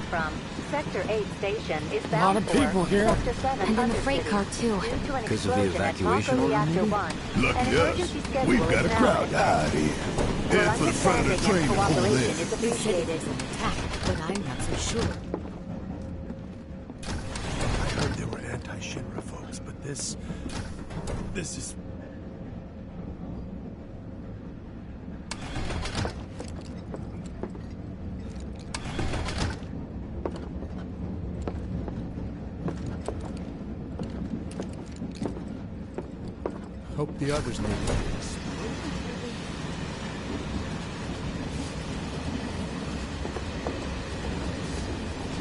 from. Sector 8 station is A lot bound of for people here. Sector 7 And in the freight Undercity car, too. due to an Because of the explosion at evacuation Mako order, Reactor maybe? 1. Lucky An us. emergency schedule We've got is a now crowd in to effect. hide here. Your Head for the front of the understanding train and and pull cooperation in. is appreciated. Attack, but I'm not so sure. I heard there were anti-Shinra folks, but this is... Hope the others know this.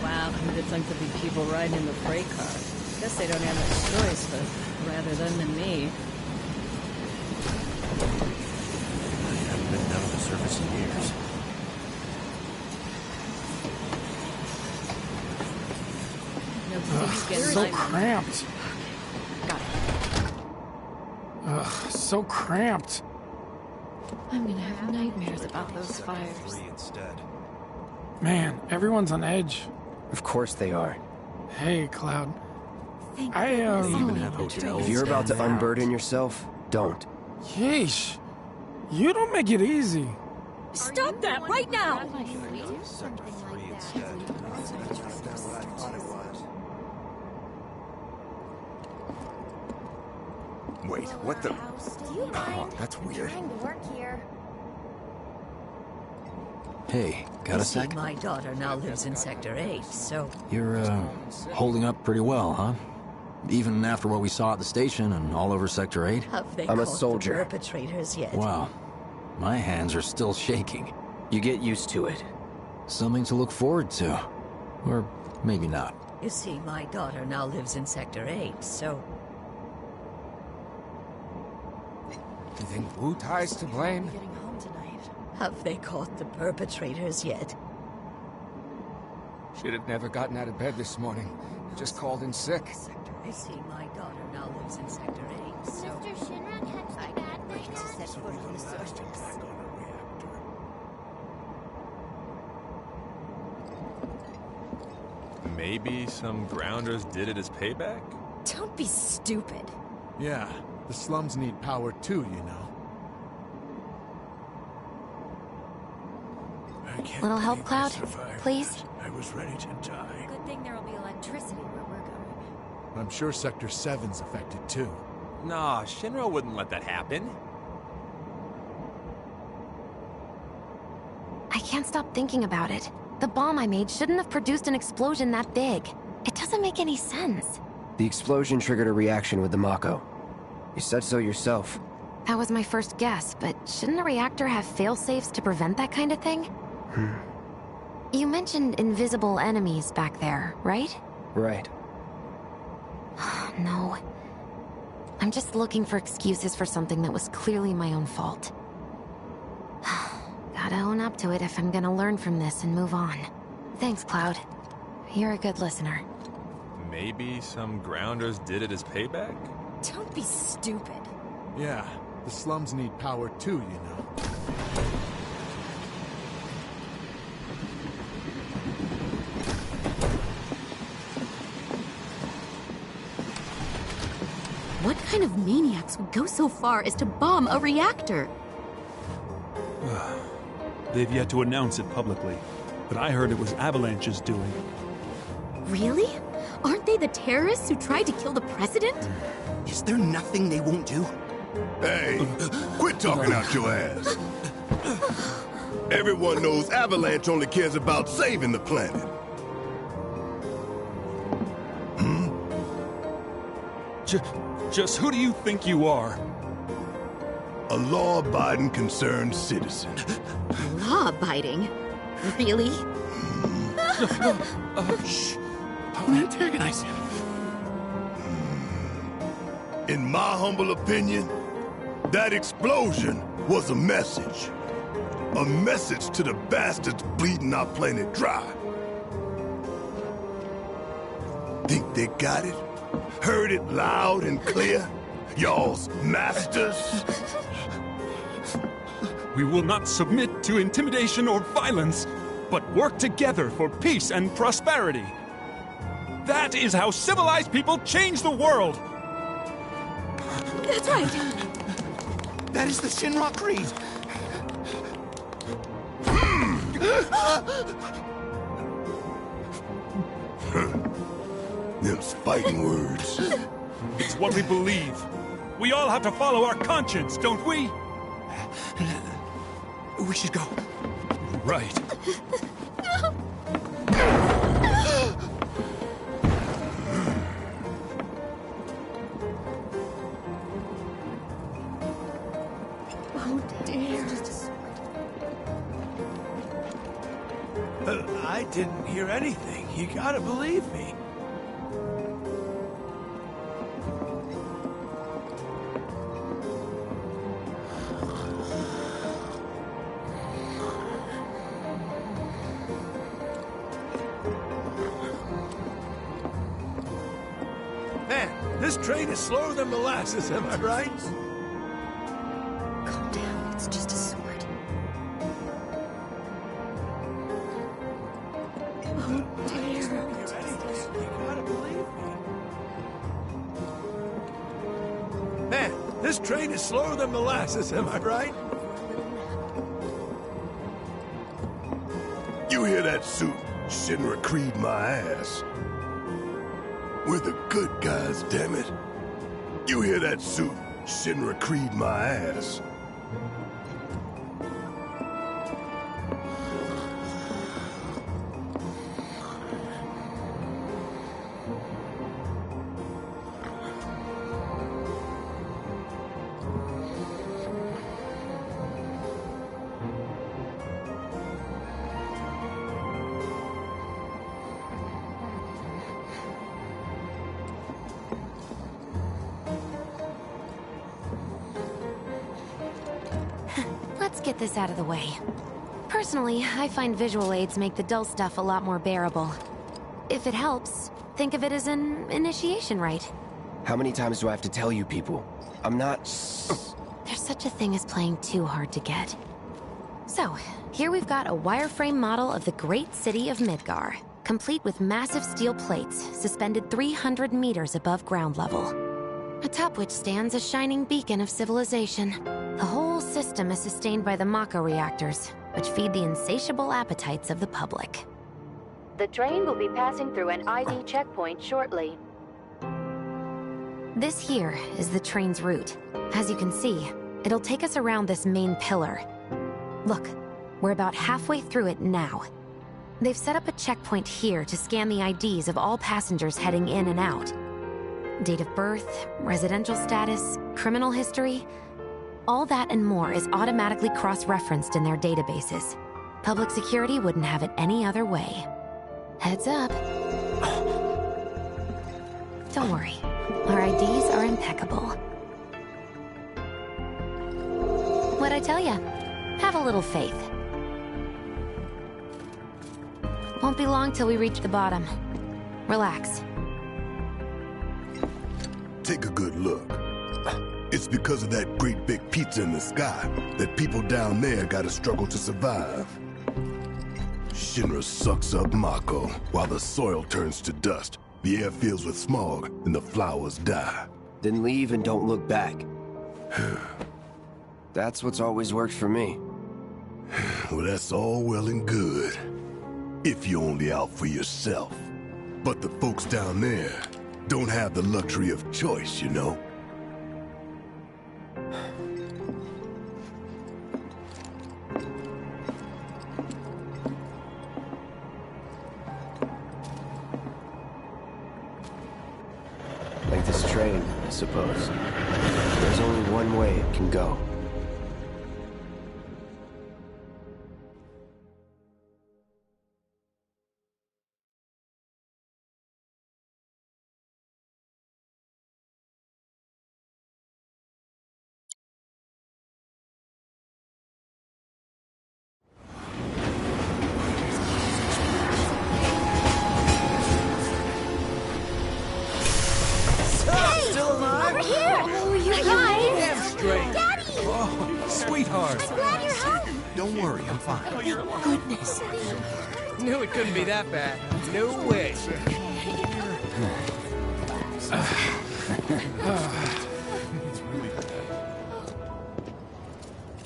Wow, it's like to be people riding in the freight car. Guess they don't have much choice, but rather them than me. I haven't been down to the surface in years. So cramped. Got it. Ugh, so cramped. I'm gonna have nightmares about those fires. 3 instead. Man, everyone's on edge. Of course they are. Hey, Cloud. Thank I, They even have If hotels. you're about to down there. unburden yourself, don't. Yeesh. You don't make it easy. Stop that right now! Sector 3 instead. Wait, what the? Do you mind? Oh, that's weird. Trying to work here. Hey, got a sec? My daughter now lives in Sector 8, so... You're, holding up pretty well, huh? Even after what we saw at the station and all over Sector 8? Have they I'm a caught soldier. the perpetrators yet? Wow. My hands are still shaking. You get used to it. Something to look forward to. Or maybe not. You see, my daughter now lives in Sector 8, so... You think Wu Tai's to blame? Getting home tonight. Have they caught the perpetrators yet? Should have never gotten out of bed this morning. Just called in sick. You see, my daughter now lives in Sector 8, so... Mr. Shinra catch the bad Wait to set foot on the surface. Maybe some grounders did it as payback? Don't be stupid. Yeah, the slums need power too, you know. I can't Little help, believe I Cloud? survived Please? that. I was ready to die. Good thing there will be electricity where we're going. I'm sure Sector 7's affected too. Nah, Shinra wouldn't let that happen. I can't stop thinking about it. The bomb I made shouldn't have produced an explosion that big. It doesn't make any sense. The explosion triggered a reaction with the Mako. You said so yourself. That was my first guess, but shouldn't a reactor have fail-safes to prevent that kind of thing? You mentioned invisible enemies back there, right? Right. No. I'm just looking for excuses for something that was clearly my own fault. Gotta own up to it if I'm gonna learn from this and move on. Thanks, Cloud. You're a good listener. Maybe some grounders did it as payback? Don't be stupid. Yeah, the slums need power too, you know. What kind of maniacs would go so far as to bomb a reactor? They've yet to announce it publicly, but I heard it was Avalanche's doing. Really? Aren't they the terrorists who tried to kill the president? Is there nothing they won't do? Hey, quit talking out your ass. Everyone knows Avalanche only cares about saving the planet. Just who do you think you are? A law-abiding concerned citizen. Law-abiding? Really? Shh. Don't antagonize him. In my humble opinion, that explosion was a message. A message to the bastards bleeding our planet dry. Think they got it? Heard it loud and clear? Y'all's masters? We will not submit to intimidation or violence. but work together for peace and prosperity. That is how civilized people change the world! That's right! That is the Shinra Creed! Them's fighting words. It's what we believe. We all have to follow our conscience, don't we? We should go. Right. Oh dear. I didn't hear anything. You gotta believe me. Man, this train is slower than molasses, am I right? Calm down, it's just a sword. Oh dear. You gotta believe me. Man, this train is slower than molasses, am I right? You hear that suit? Shinra Creed my ass. We're the good guys, damn it. You hear that suit? Shinra Creed my ass. Let's get this out of the way. Personally, I find visual aids make the dull stuff a lot more bearable. If it helps, think of it as an initiation rite. How many times do I have to tell you people? I'm not... There's such a thing as playing too hard to get. So, here we've got a wireframe model of the great city of Midgar, complete with massive steel plates suspended 300 meters above ground level. Atop which stands a shining beacon of civilization. The whole system is sustained by the Mako reactors, which feed the insatiable appetites of the public. The train will be passing through an ID checkpoint shortly. This here is the train's route. As you can see, it'll take us around this main pillar. Look, we're about halfway through it now. They've set up a checkpoint here to scan the IDs of all passengers heading in and out. Date of birth, residential status, criminal history, all that and more is automatically cross-referenced in their databases. Public security wouldn't have it any other way. Heads up. Don't worry, our IDs are impeccable. What'd I tell ya? Have a little faith. Won't be long till we reach the bottom. Relax. Take a good look. It's because of that great big pizza in the sky that people down there gotta struggle to survive. Shinra sucks up Mako while the soil turns to dust, the air fills with smog, and the flowers die. Then leave and don't look back. That's what's always worked for me. Well, that's all well and good. If you're only out for yourself. But the folks down there don't have the luxury of choice, you know? Like this train, I suppose. There's only one way it can go. Sweetheart. I'm glad you're home. Don't worry, I'm fine. Thank goodness. Knew it couldn't be that bad. No way.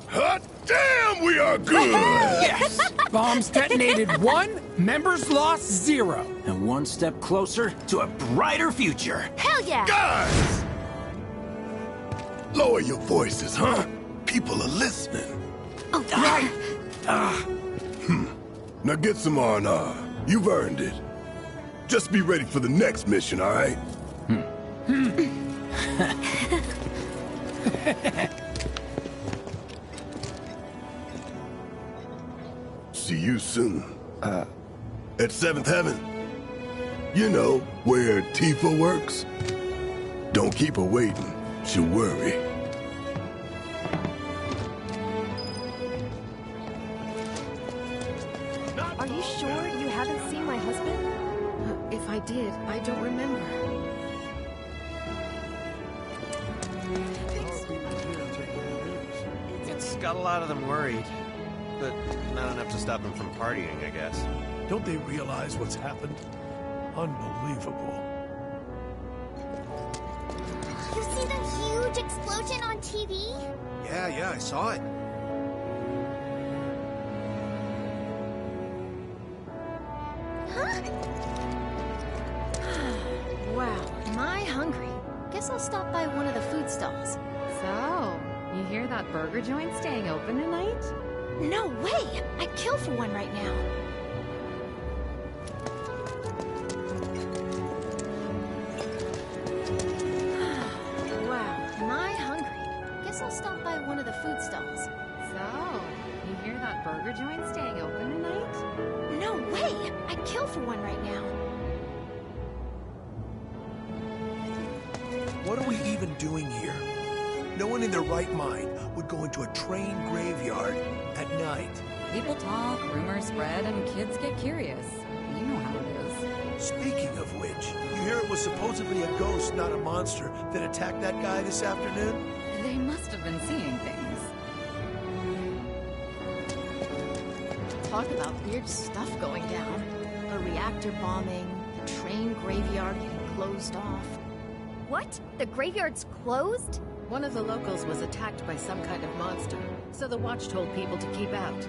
Hot damn, we are good! Yes! Bombs detonated 1, members lost 0. And one step closer to a brighter future. Hell yeah! Guys! Lower your voices, huh? People are listening. Oh, right. Now get some R&R. You've earned it. Just be ready for the next mission, all right? See you soon. At 7th Heaven. You know, where Tifa works. Don't keep her waiting. She'll worry. Are you sure you haven't seen my husband? If I did, I don't remember. It's got a lot of them worried, but not enough to stop them from partying, I guess. Don't they realize what's happened? Unbelievable. You see the huge explosion on TV? Yeah, I saw it. Huh? Wow, am I hungry? Guess I'll stop by one of the food stalls. So, you hear that burger joint staying open tonight? No way! I'd kill for one right now. Wow, am I hungry? Guess I'll stop by one of the food stalls. So, you hear that burger joint staying open tonight? No way! I'd kill for one right now. What are we even doing here? No one in their right mind would go into a train graveyard at night. People talk, rumors spread, and kids get curious. You know how it is. Speaking of which, you hear it was supposedly a ghost, not a monster, that attacked that guy this afternoon? They must have been seeing things. Talk about weird stuff going down. A reactor bombing, the train graveyard getting closed off. What? The graveyard's closed? One of the locals was attacked by some kind of monster, so the watch told people to keep out.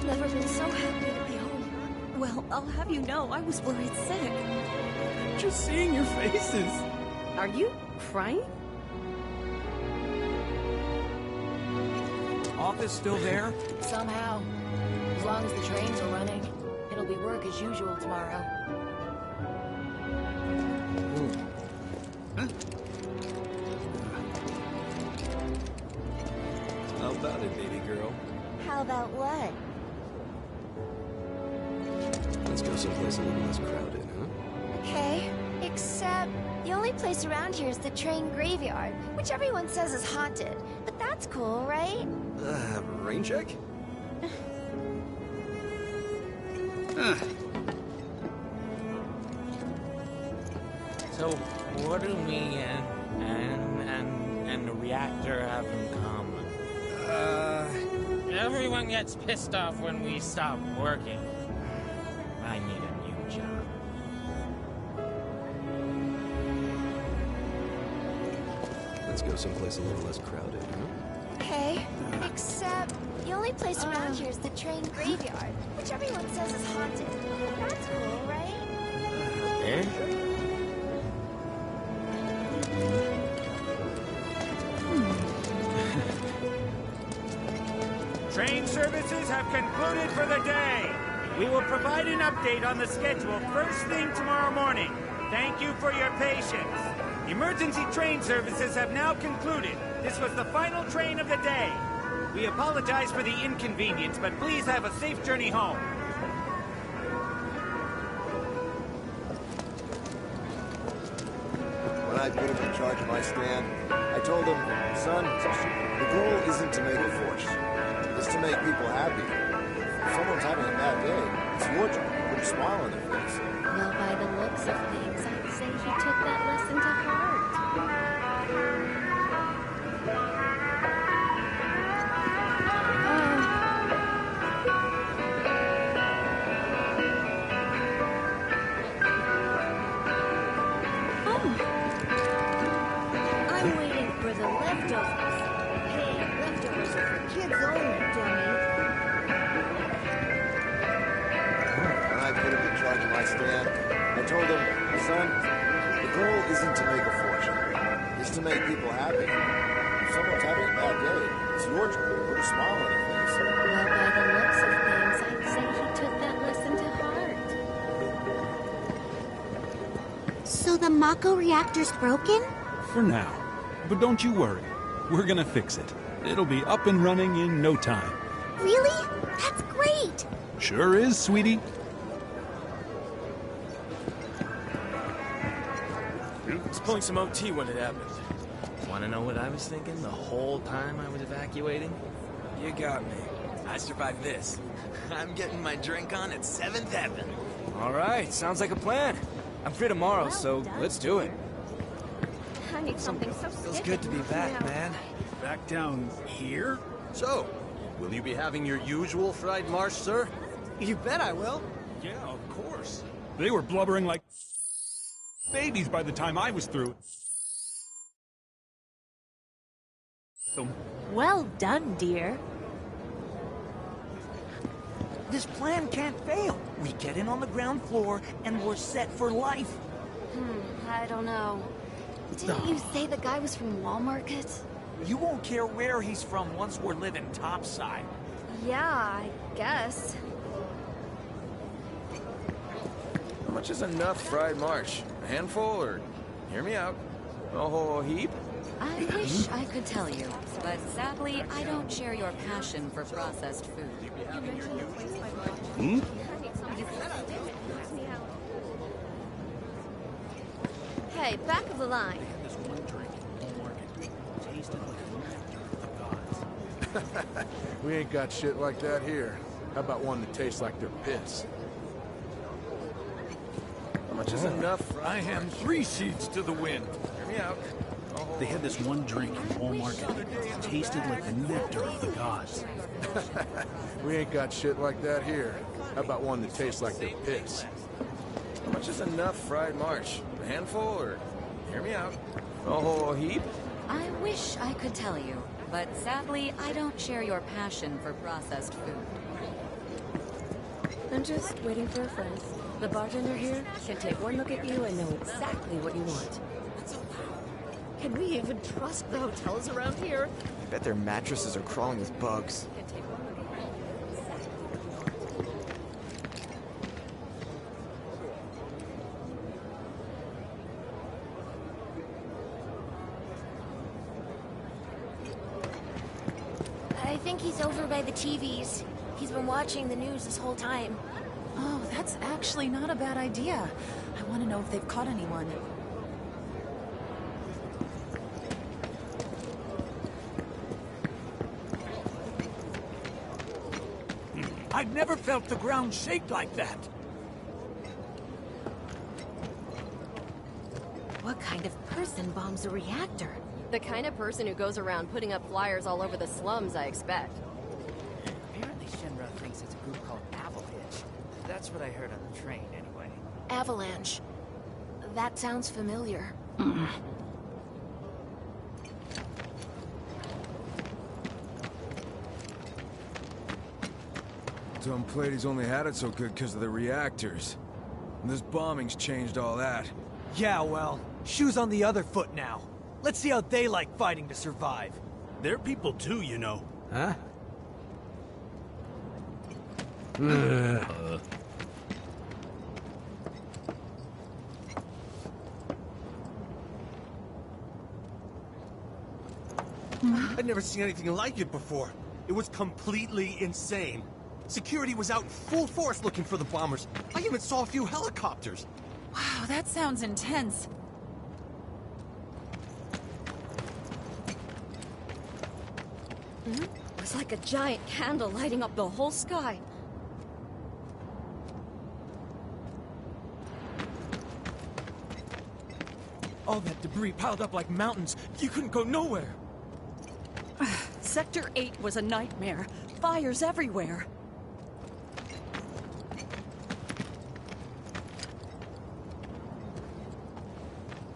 Never been so happy to be home. Well, I'll have you know, I was worried sick. Just seeing your faces. Are you crying? Office still there? Somehow. As long as the trains are running, it'll be work as usual tomorrow. How about it, baby girl? How about what? Let's go someplace a little less crowded, huh? Okay, except the only place around here is the train graveyard, which everyone says is haunted. But that's cool, right? Rain check? So, what do me and the reactor have in common? Everyone gets pissed off when we stop working. I need a new job. Let's go someplace a little less crowded, huh? Okay, except the only place around here is the train graveyard, which everyone says is haunted. But that's cool, right? Eh? Train services have concluded for the day. We will provide an update on the schedule first thing tomorrow morning. Thank you for your patience. Emergency train services have now concluded. This was the final train of the day. We apologize for the inconvenience, but please have a safe journey home. When I put him in charge of my stand, I told him, son, the goal isn't to make a fortune. It's to make people happy. If someone's having a bad day, it's your job to put a smile on their face. Well, by the looks of things, I'd say he took that lesson to heart. I'm waiting for the leftovers. Hey, leftovers are for kids only, dummy. When I put him in charge of my stand, I told him, son, the goal isn't to make a fortune. It's to make people happy. If someone's having a bad day, it's your job to put a smile on their face. Well, by the looks of things, I'd say he took that lesson to heart. So the Mako reactor's broken? For now. But don't you worry. We're gonna fix it. It'll be up and running in no time. Really? That's great! Sure is, sweetie. I was pulling some OT when it happened. Want to know what I was thinking the whole time I was evacuating? You got me. I survived this. I'm getting my drink on at 7th Heaven. All right, sounds like a plan. I'm free tomorrow, so let's do it. I need something so Feels sticky. good to be back, man. Back down here? So, will you be having your usual fried marsh, sir? You bet I will. Yeah, of course. They were blubbering like babies by the time I was through. Well done, dear. This plan can't fail. We get in on the ground floor, and we're set for life. I don't know. Didn't you say the guy was from Wall Market? You won't care where he's from once we're living topside. Yeah, I guess. How much is enough fried marsh? A handful, or hear me out, a whole heap? I wish I could tell you, but sadly, I don't share your passion for processed food. Hey, back of the line. We ain't got shit like that here. How about one that tastes like their piss? How much is enough? I hand 3 seeds to the wind. Hear me out. They had this one drink in Wall Market. It tasted like the nectar of the gods. We ain't got shit like that here. How about one that tastes like their piss? How much is enough fried marsh? A handful, or hear me out, a whole heap? I wish I could tell you, but sadly, I don't share your passion for processed food. I'm just waiting for a friend. The bartender here can take one look at you and know exactly what you want. Can we even trust the hotels around here? I bet their mattresses are crawling with bugs. I think he's over by the TVs. He's been watching the news this whole time. Oh, that's actually not a bad idea. I want to know if they've caught anyone. I've never felt the ground shake like that. What kind of person bombs a reactor? The kind of person who goes around putting up flyers all over the slums, I expect. Apparently Shinra thinks it's a group called Avalanche. That's what I heard on the train, anyway. Avalanche. That sounds familiar. Dumb Platy's only had it so good because of the reactors. And this bombing's changed all that. Yeah, well, shoes on the other foot now. Let's see how they like fighting to survive. They're people too, you know. Huh? I'd never seen anything like it before. It was completely insane. Security was out in full force looking for the bombers. I even saw a few helicopters. Wow, that sounds intense. It was like a giant candle lighting up the whole sky. All that debris piled up like mountains. You couldn't go nowhere. Sector 8 was a nightmare. Fires everywhere.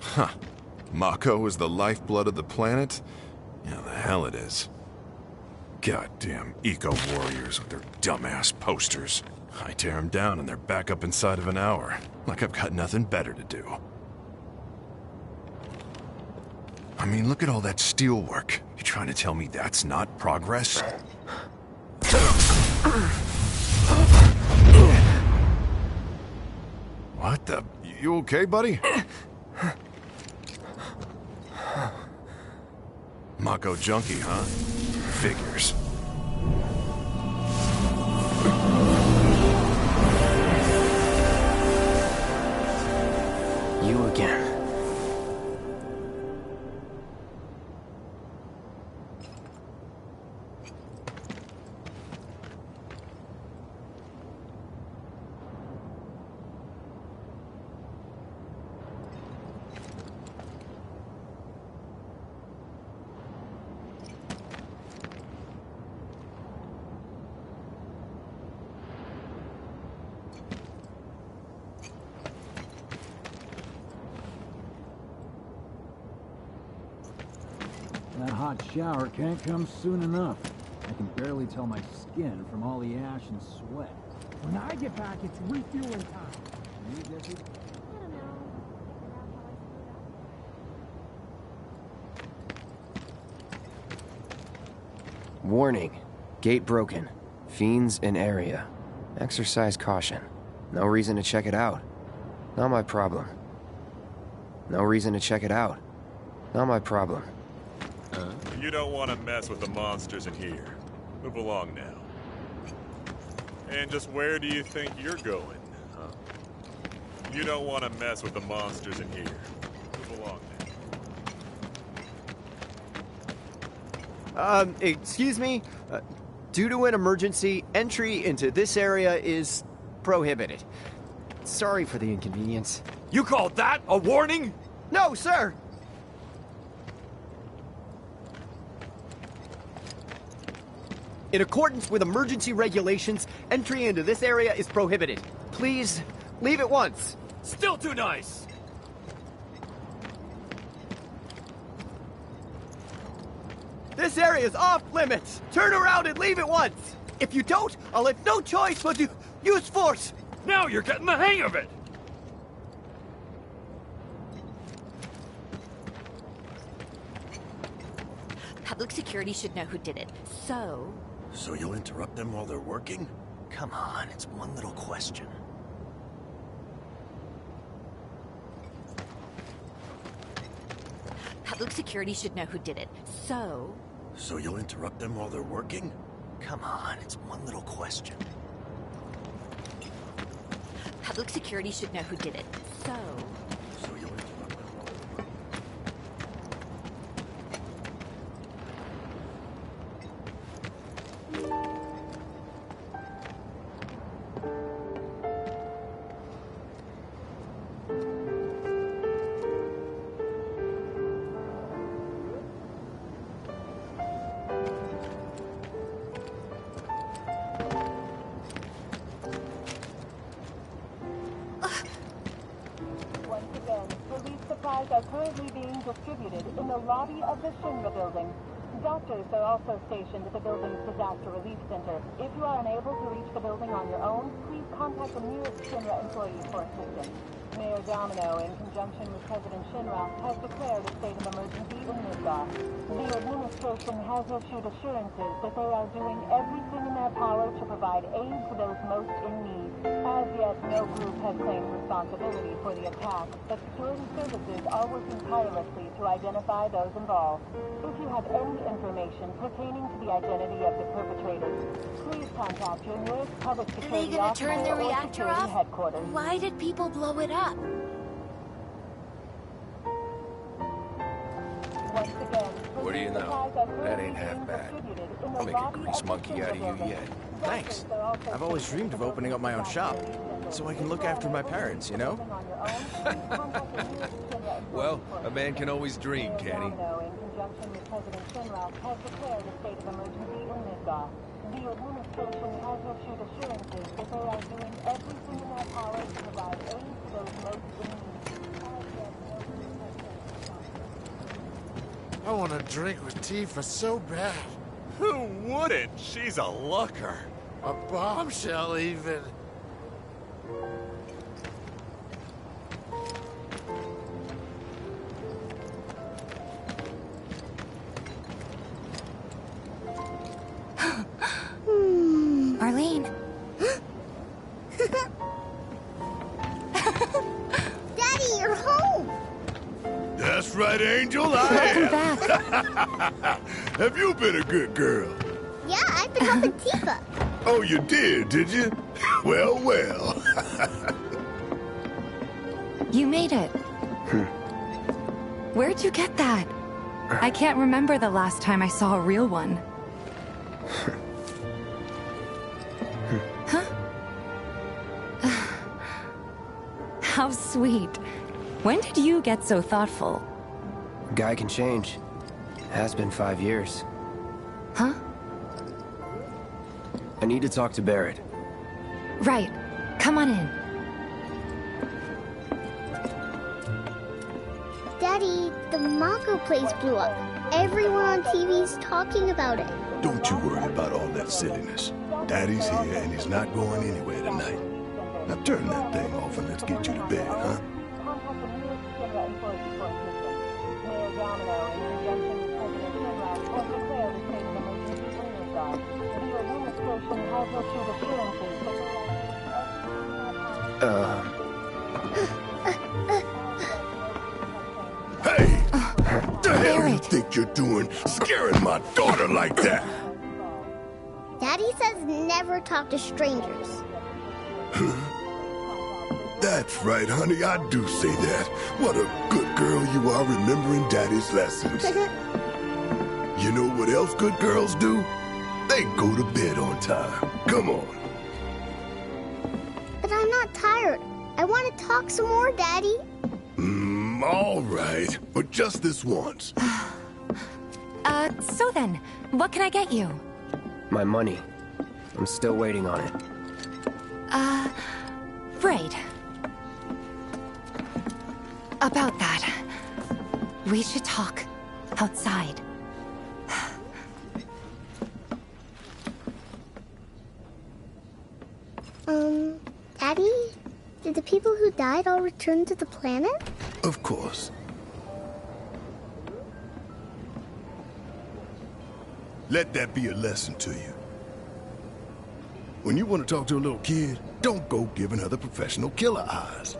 Huh. Mako is the lifeblood of the planet? Yeah, the hell it is. Goddamn eco-warriors with their dumbass posters. I tear them down and they're back up inside of an hour. Like I've got nothing better to do. I mean, look at all that steel work. You trying to tell me that's not progress? What the... You okay, buddy? Mako junkie, huh? Figures. You again. That hot shower can't come soon enough. I can barely tell my skin from all the ash and sweat. When I get back, it's refueling time. You, Jesse? Warning. Gate broken. Fiends in area. Exercise caution. No reason to check it out. Not my problem. No reason to check it out. Not my problem. You don't want to mess with the monsters in here. Move along now. And just where do you think you're going, huh? You don't want to mess with the monsters in here. Move along now. Excuse me? Due to an emergency, entry into this area is prohibited. Sorry for the inconvenience. You call that a warning? No, sir! In accordance with emergency regulations, entry into this area is prohibited. Please, leave at once. Still too nice! This area is off limits! Turn around and leave at once! If you don't, I'll have no choice but to use force! Now you're getting the hang of it! Public security should know who did it. So you'll interrupt them while they're working? Come on, it's one little question. Public security should know who did it. So you'll interrupt them while they're working? Come on, it's one little question. Public security should know who did it. So you'll interrupt them while they're working? Supplies are currently being distributed in the lobby of the Shinra building. Doctors are also stationed at the building's disaster relief center. If you are unable to reach the building on your own, please contact the nearest Shinra employee for assistance. Mayor Domino, in conjunction with President Shinra, has declared a state of emergency in Midgar. The administration has issued assurances that they are doing everything in their power to provide aid to those most in need. As yet, no group has claimed responsibility for the attack, but security services are working tirelessly to identify those involved. If you have any information pertaining to the identity of the perpetrators, please contact your nearest public Are they security gonna officer turn the or reactor security off? headquarters. Why did people blow it up? What do you know? That ain't half bad. I'll make a grease monkey out of you yet. Thanks. I've always dreamed of opening up my own shop, so I can look after my parents, you know? Well, a man can always dream, can he? In conjunction with President Shinra, has declared a state of emergency in Midgar. The administration has issued assurances that they are doing everything in their power to provide aid to those most in need. I want to drink with Tifa so bad. Who wouldn't? She's a looker. A bombshell, even. Arlene. Daddy, you're home! That's right, Angel, I am. Have you been a good girl? Yeah, I've been helping Tifa. Oh, you did you? Well, well. You made it. Where'd you get that? I can't remember the last time I saw a real one. Huh? How sweet. When did you get so thoughtful? Guy can change. Has been 5 years. Huh? I need to talk to Barrett. Right. Come on in. Daddy, the Mako place blew up. Everyone on TV's talking about it. Don't you worry about all that silliness. Daddy's here and he's not going anywhere tonight. Now turn that thing off and let's get you to bed, huh? Hey! What the hell you think you're doing, scaring my daughter like that? Daddy says never talk to strangers. That's right, honey, I do say that. What a good girl you are remembering Daddy's lessons. You know what else good girls do? They go to bed on time. Come on. But I'm not tired. I want to talk some more, Daddy. All right, but just this once. So then, what can I get you? My money. I'm still waiting on it. Right. About that. We should talk outside. Daddy? Did the people who died all return to the planet? Of course. Let that be a lesson to you. When you want to talk to a little kid, don't go giving her the professional killer eyes.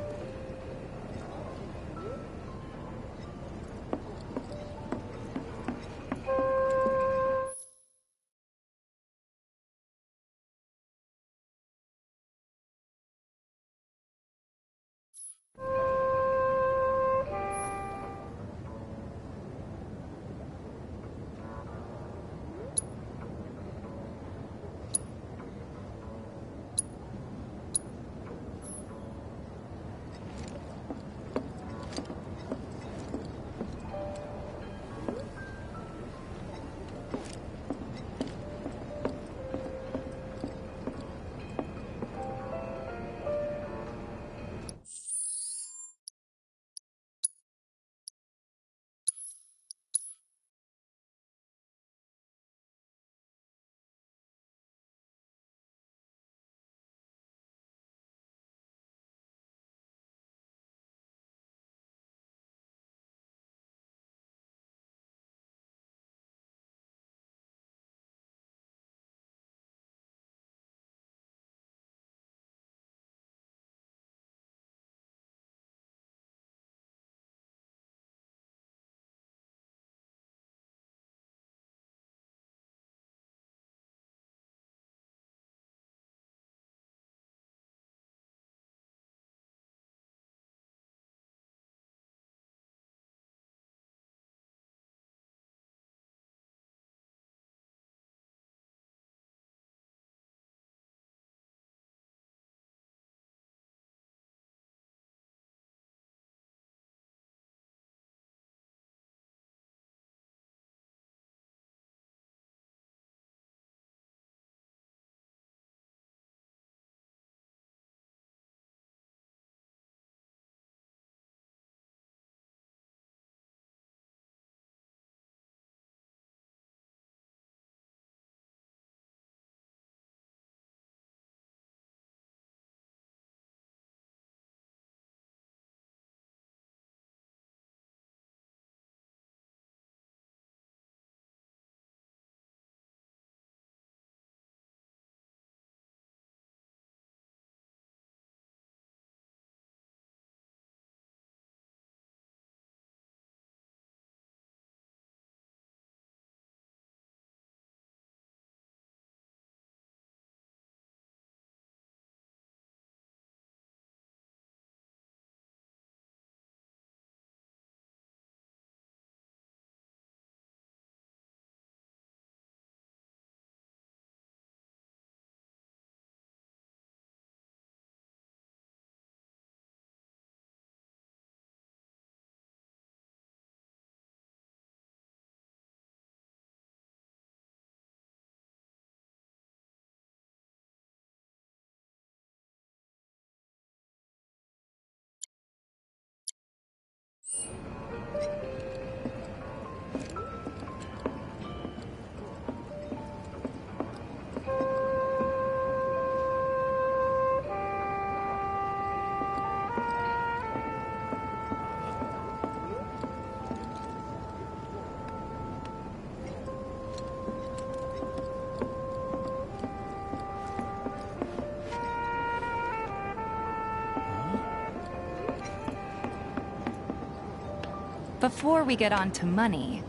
Before we get on to money,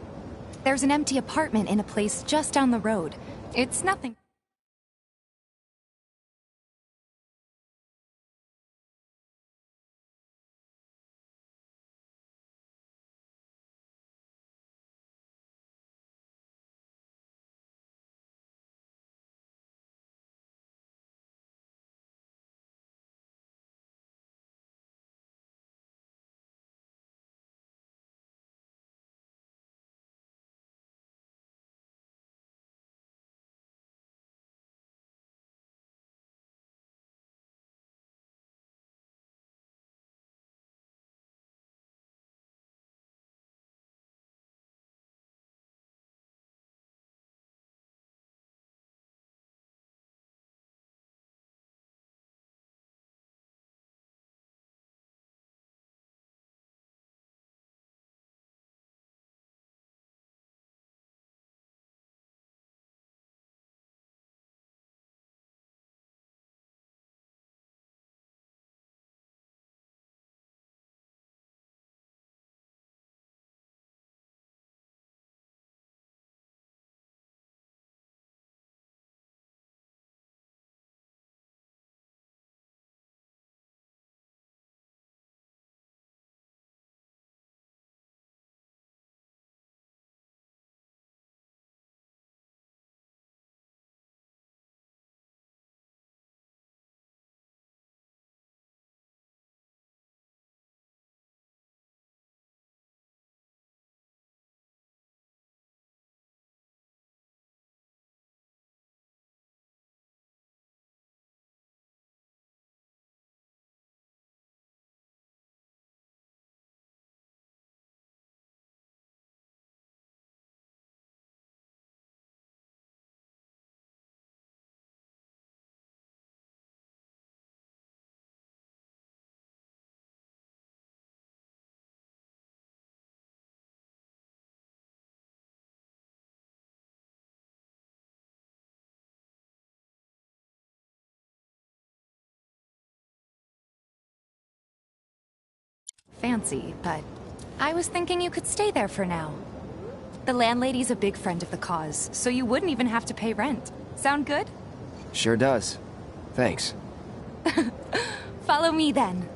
there's an empty apartment in a place just down the road. It's nothing. Fancy, but I was thinking you could stay there for now. The landlady's a big friend of the cause, so you wouldn't even have to pay rent. Sound good? Sure does. Thanks. Follow me then.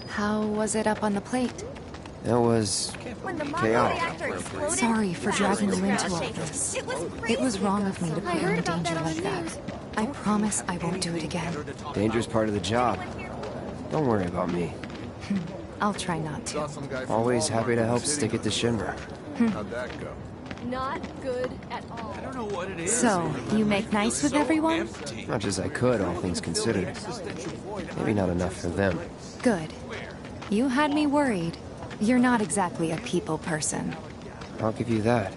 How was it up on the plate? It was chaotic. Sorry for dragging you into all this. It was wrong of me to put you in danger like that. I promise I won't do it again. Danger's part of the job. Don't worry about me. I'll try not to. Always happy to help stick it to Shinra. How'd that go? Not good at all. I don't know what it is. So, you make nice with everyone? Much as I could, all things considered. Maybe not enough for them. Good. You had me worried. You're not exactly a people person. I'll give you that.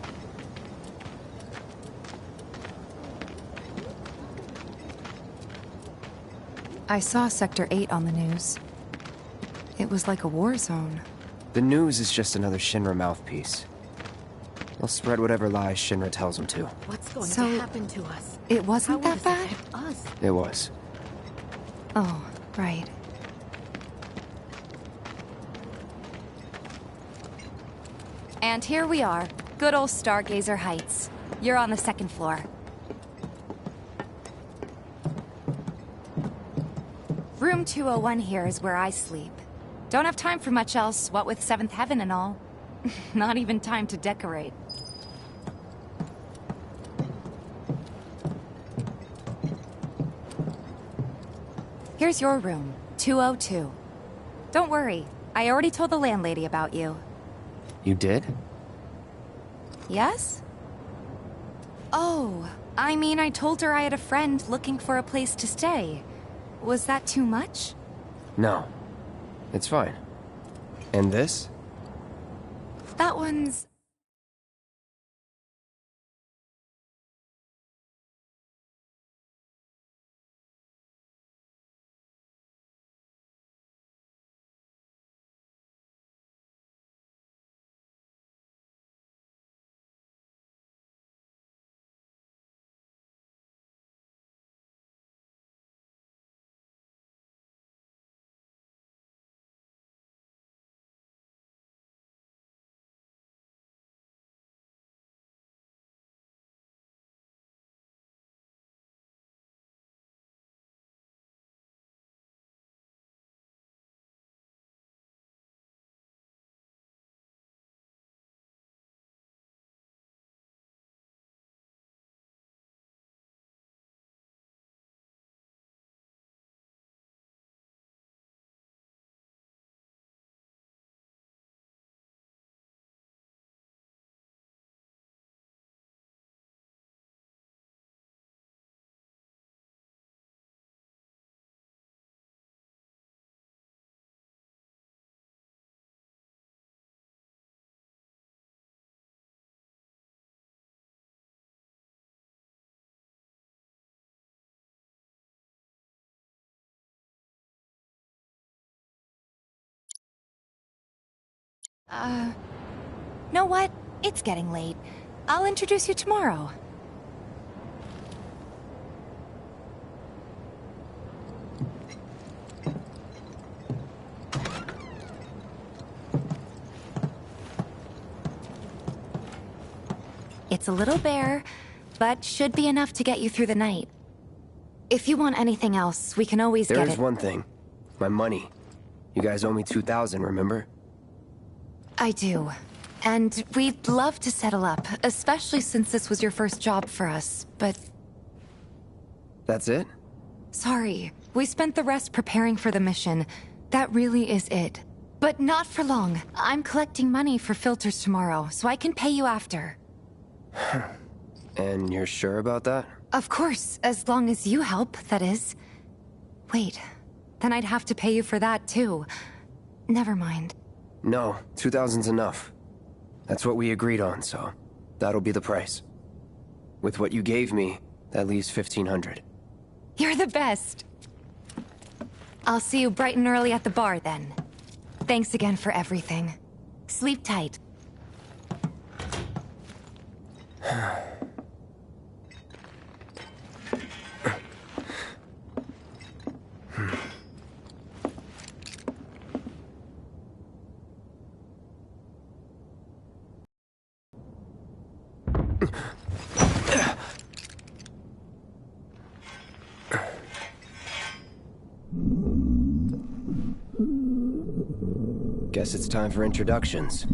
I saw Sector 8 on the news. It was like a war zone. The news is just another Shinra mouthpiece. They'll spread whatever lies Shinra tells them to. What's going to happen to us? It wasn't that bad? Us? It was. Oh, right. And here we are. Good old Stargazer Heights. You're on the second floor. Room 201 here is where I sleep. Don't have time for much else, what with Seventh Heaven and all. Not even time to decorate. Here's your room, 202. Don't worry, I already told the landlady about you. You did? Yes? Oh, I mean, I told her I had a friend looking for a place to stay. Was that too much? No. It's fine. And this? That one's... Know what? It's getting late. I'll introduce you tomorrow. It's a little bare, but should be enough to get you through the night. If you want anything else, we can always get it. There's one thing. My money. You guys owe me 2,000, remember? I do. And we'd love to settle up, especially since this was your first job for us, but... That's it? Sorry. We spent the rest preparing for the mission. That really is it. But not for long. I'm collecting money for filters tomorrow, so I can pay you after. And you're sure about that? Of course, as long as you help, that is. Wait, then I'd have to pay you for that too. Never mind. No, 2,000's enough. That's what we agreed on, so that'll be the price. With what you gave me, that leaves 1,500. You're the best. I'll see you bright and early at the bar then. Thanks again for everything. Sleep tight. Guess it's time for introductions.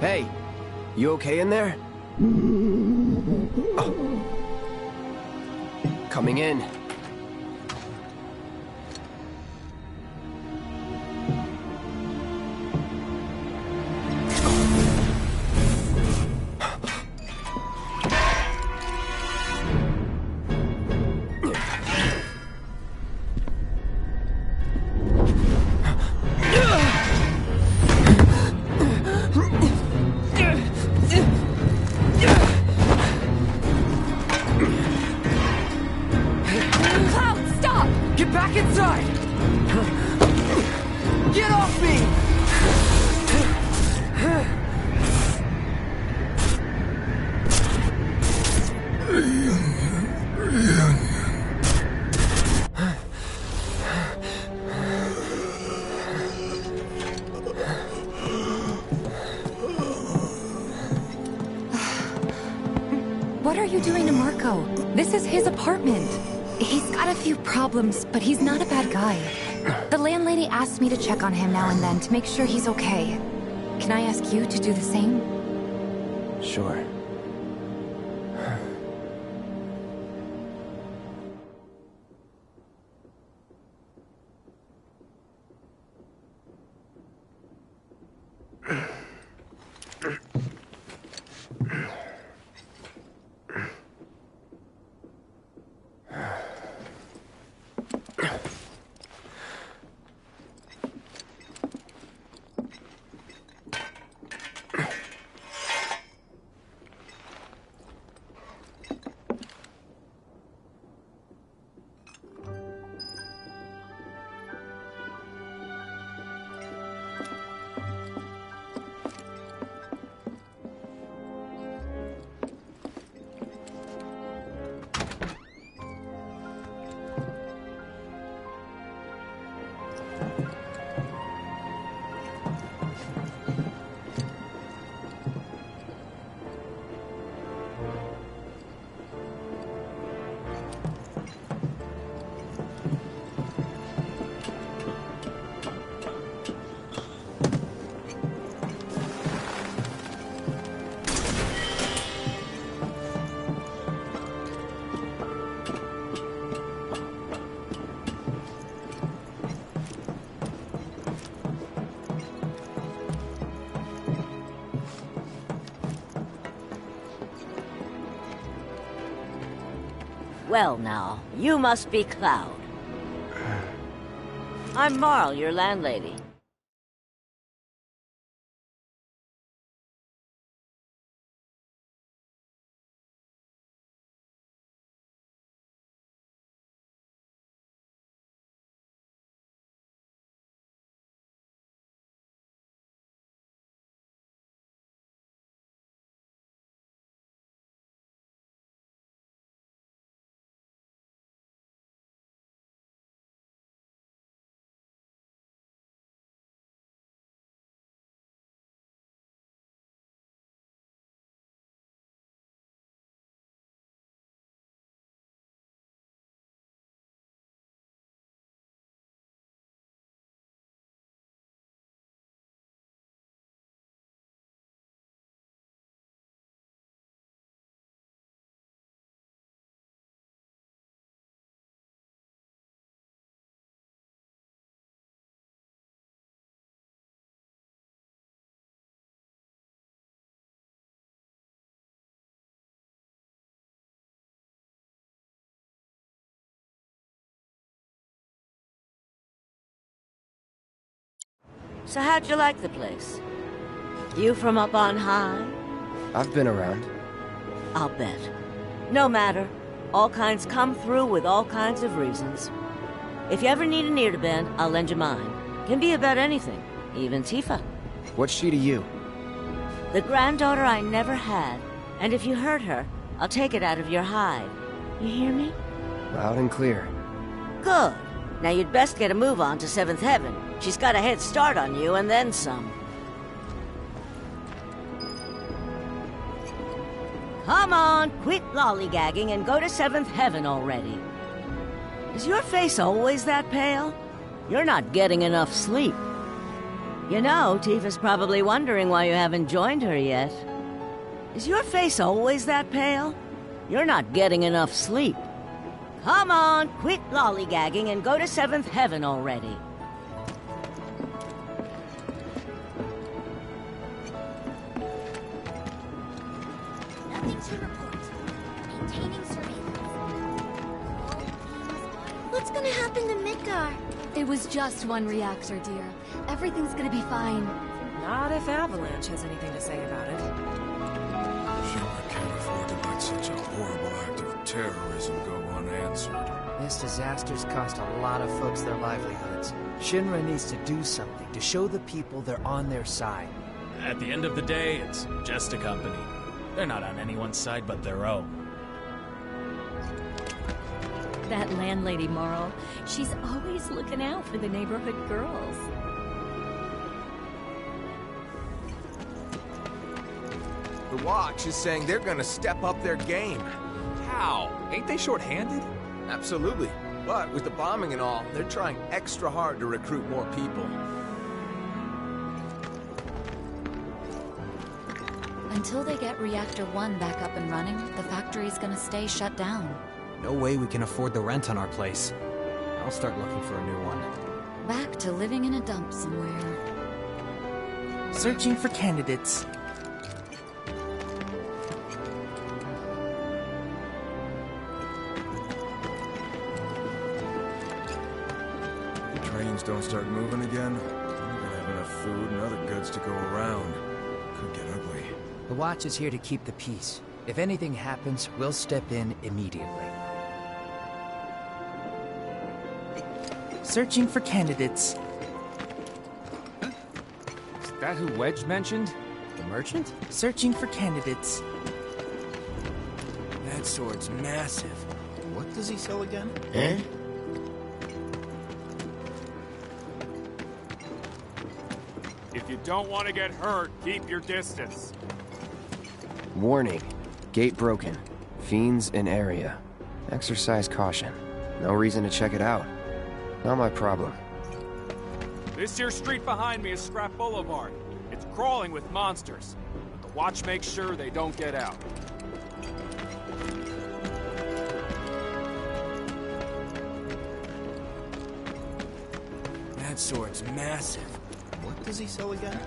Hey, you okay in there? Oh. Coming in. What are you doing to Marco? This is his apartment. He's got a few problems, but he's not a bad guy. The landlady asked me to check on him now and then to make sure he's okay. Can I ask you to do the same? Sure. Well now, you must be Cloud. I'm Marl, your landlady. So how'd you like the place? You from up on high? I've been around. I'll bet. No matter. All kinds come through with all kinds of reasons. If you ever need an ear to bend, I'll lend you mine. Can be about anything, even Tifa. What's she to you? The granddaughter I never had. And if you hurt her, I'll take it out of your hide. You hear me? Loud and clear. Good. Now you'd best get a move on to 7th Heaven. She's got a head start on you, and then some. Come on, quit lollygagging and go to 7th Heaven already. Is your face always that pale? You're not getting enough sleep. You know, Tifa's probably wondering why you haven't joined her yet. Is your face always that pale? You're not getting enough sleep. Come on, quit lollygagging and go to 7th Heaven already. Nothing to report. Maintaining surveillance. What's gonna happen to Midgar? It was just one reactor, dear. Everything's gonna be fine. Not if Avalanche has anything to say about it. Shinra can't afford to let such a horrible act of terrorism go unanswered. This disaster's cost a lot of folks their livelihoods. Shinra needs to do something to show the people they're on their side. At the end of the day, it's just a company. They're not on anyone's side but their own. That landlady, Marl, she's always looking out for the neighborhood girls. The Watch is saying they're gonna step up their game. How? Ain't they short-handed? Absolutely. But with the bombing and all, they're trying extra hard to recruit more people. Until they get Reactor 1 back up and running, the factory's gonna stay shut down. No way we can afford the rent on our place. I'll start looking for a new one. Back to living in a dump somewhere. Searching for candidates. The trains don't start moving again. We're not gonna have enough food and other goods to go around. Could get ugly. The Watch is here to keep the peace. If anything happens, we'll step in immediately. Searching for candidates. Is that who Wedge mentioned? The merchant? Searching for candidates. That sword's massive. What does he sell again? Eh? If you don't want to get hurt, keep your distance. Warning. Gate broken. Fiends in area. Exercise caution. No reason to check it out. Not my problem. This here street behind me is Scrap Boulevard. It's crawling with monsters. But the watch makes sure they don't get out. That sword's massive. What does he sell again?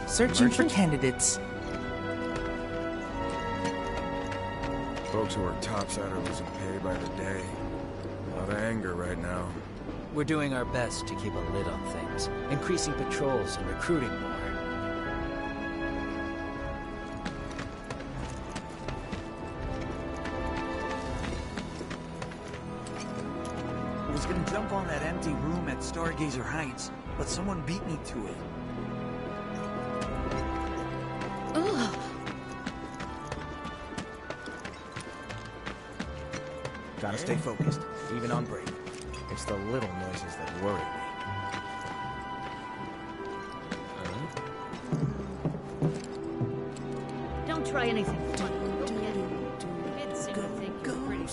Searching for candidates. Folks who work topside are losing pay by the day. A lot of anger right now. We're doing our best to keep a lid on things, increasing patrols and recruiting more. I was gonna jump on that empty room at Stargazer Heights, but someone beat me to it. Ugh. Gotta stay focused, even on break. It's the little noises that worry me. Don't try anything funny. Kids seem to think you're pretty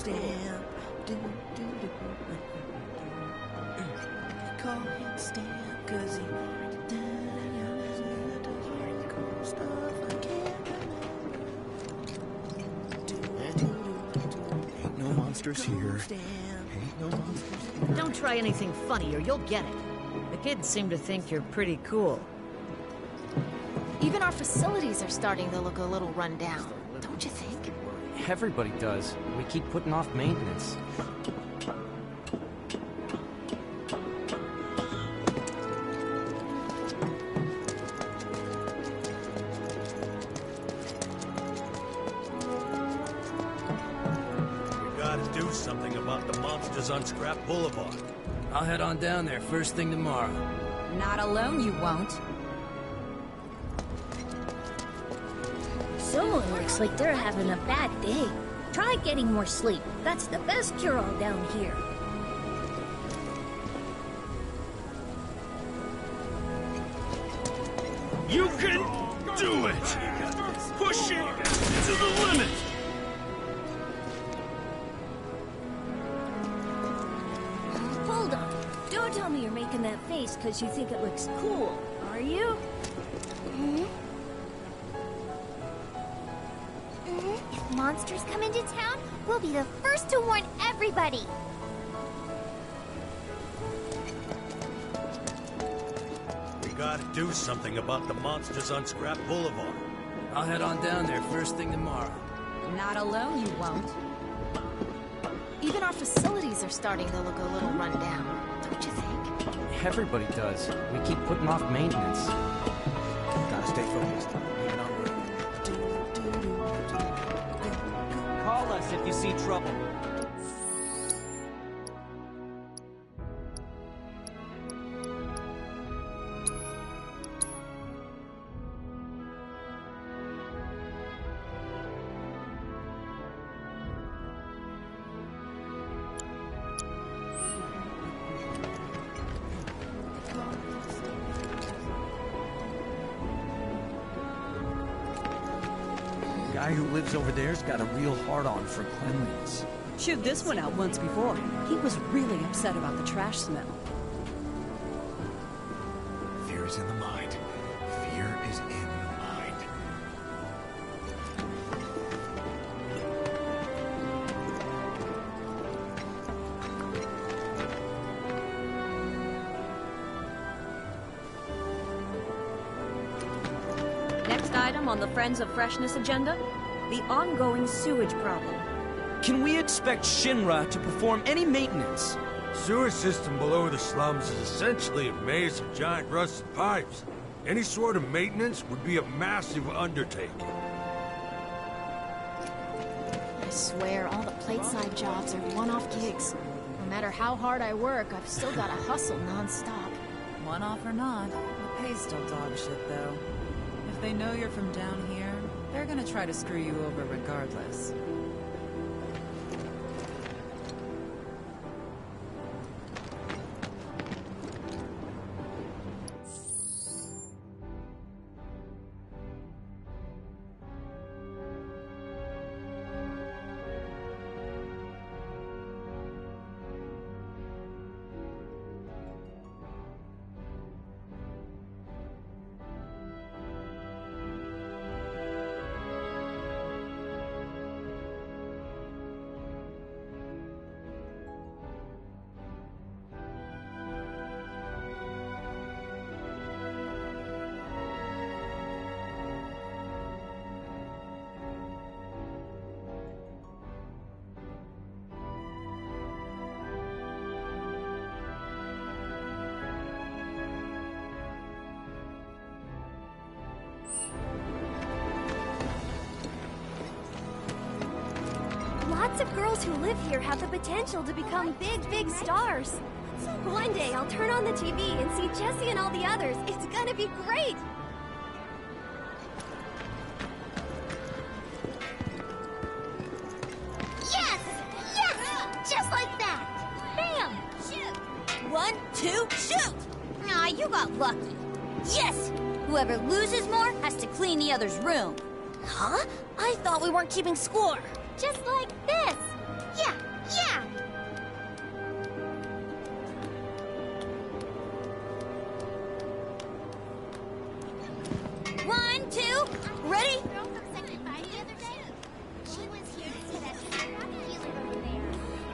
cool. Ain't no monsters here. Ain't no monsters here. Don't try anything funny or you'll get it. The kids seem to think you're pretty cool. Even our facilities are starting to look a little run down, don't you think? Everybody does. We keep putting off maintenance. Something about the monsters on Scrap Boulevard. I'll head on down there first thing tomorrow. Not alone, you won't. Someone looks like they're having a bad day. Try getting more sleep. That's the best cure-all down here. You can do it! Push it to the limit! Hold on. Don't tell me you're making that face because you think it looks cool, are you? If monsters come into town, we'll be the first to warn everybody. We gotta do something about the monsters on Scrap Boulevard. I'll head on down there first thing tomorrow. Not alone, you won't. Even our facilities are starting to look a little run down, don't you think? Everybody does. We keep putting off maintenance. Gotta stay focused, even on break. Call us if you see trouble. Guy who lives over there's got a real hard-on for cleanliness. Chewed this one out once before. He was really upset about the trash smell. Fear is in the mind. Fear is in the mind. Next item on the Friends of Freshness agenda, the ongoing sewage problem. Can we expect Shinra to perform any maintenance? Sewer system below the slums is essentially a maze of giant rusted pipes. Any sort of maintenance would be a massive undertaking. I swear, all the plateside jobs are one-off gigs. No matter how hard I work, I've still got to hustle non-stop. One-off or not, the pay's still dog shit, though. If they know you're from down here, they're gonna try to screw you over regardless. of girls who live here have the potential to become big, big stars. One day I'll turn on the TV and see Jessie and all the others. It's gonna be great! Yes! Yes! Just like that! Bam! Shoot! 1, 2, shoot! Aw, you got lucky. Yes! Whoever loses more has to clean the other's room. Huh? I thought we weren't keeping score. Just like this! Yeah! Yeah! One, two, ready?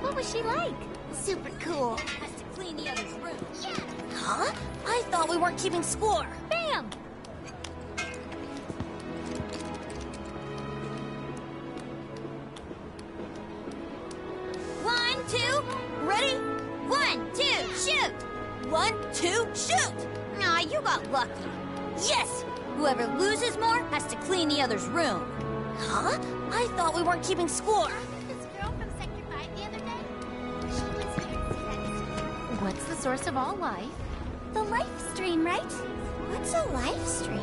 What was she like? Super cool. Has to clean the other's room. Yeah. Huh? I thought we weren't keeping score. Bam! One, two, ready? 1, 2, shoot! 1, 2, shoot! Aw, you got lucky. Yes! Whoever loses more has to clean the other's room. Huh? I thought we weren't keeping score. What's the source of all life? The life stream, right? What's a life stream?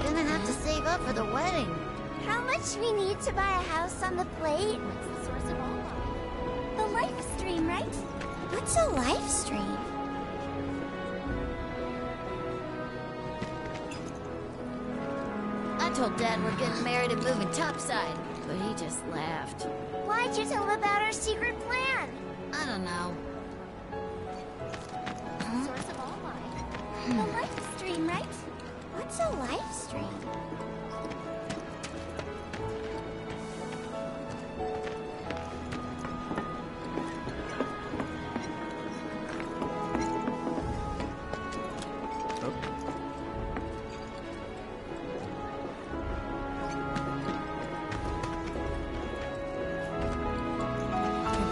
Gonna have to save up for the wedding. How much we need to buy a house on the plate? What's the source of all life? The life stream, right? What's a life stream? I told Dad we're getting married and moving topside, but he just laughed. Why'd you tell him about our secret plan? I don't know. Source of all life. The life stream, right? What's a life stream?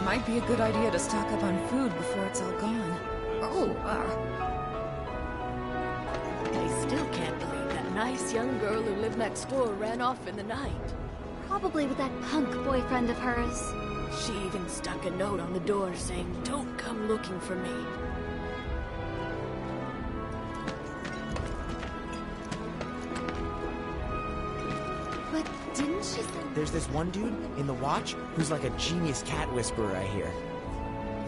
Might be a good idea to stock up on food before it's all gone. Oh, I still can't believe that nice young girl who lived next door ran off in the night. Probably with that punk boyfriend of hers. She even stuck a note on the door saying, "Don't come looking for me." But didn't she say... There's this one dude in the watch who's like a genius cat whisperer, I hear.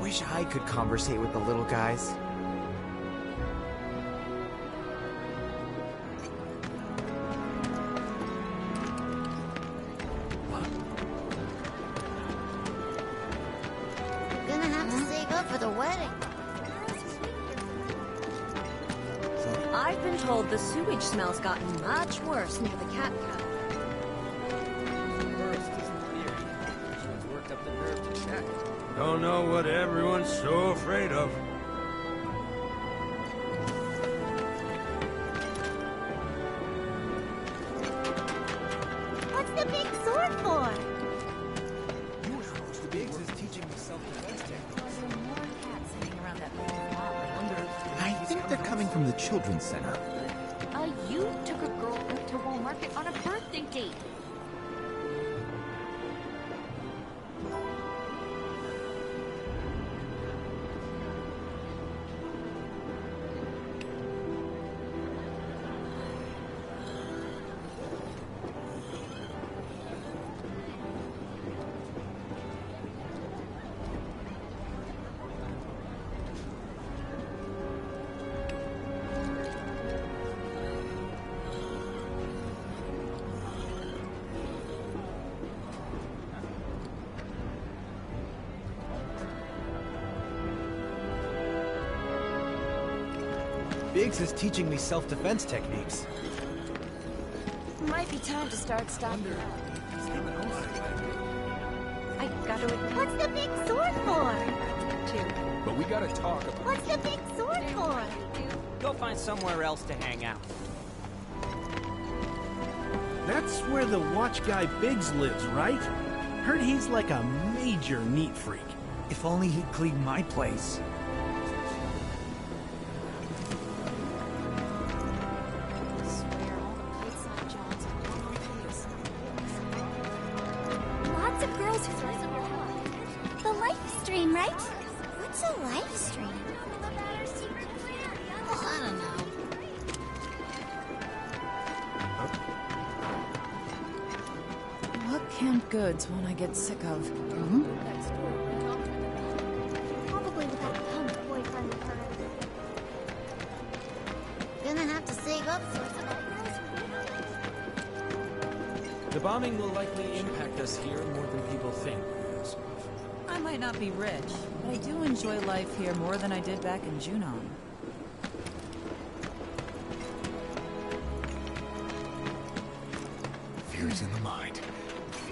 Wish I could conversate with the little guys. Gonna have to save up for the wedding. I've been told the sewage smell's gotten much worse near the cat kennel. Don't know what everyone's so afraid of. What's the big sword for? Biggs is teaching me self-defense techniques. More cats hanging around that main lot. I think they're coming from the children's center. You took a girl out to Walmart on a birthday date. Biggs is teaching me self-defense techniques. Might be time to start stocking up. I gotta admit, What's the big sword for? too. But we gotta talk about... What's the big sword for? Go find somewhere else to hang out. That's where the watch guy Biggs lives, right? Heard he's like a major neat freak. If only he'd clean my place. goods one I get sick of. Probably with that punk boyfriend of hers. Gonna have to save up for some The bombing will likely impact us here more than people think. I might not be rich, but I do enjoy life here more than I did back in Junon. Fear is in the mind.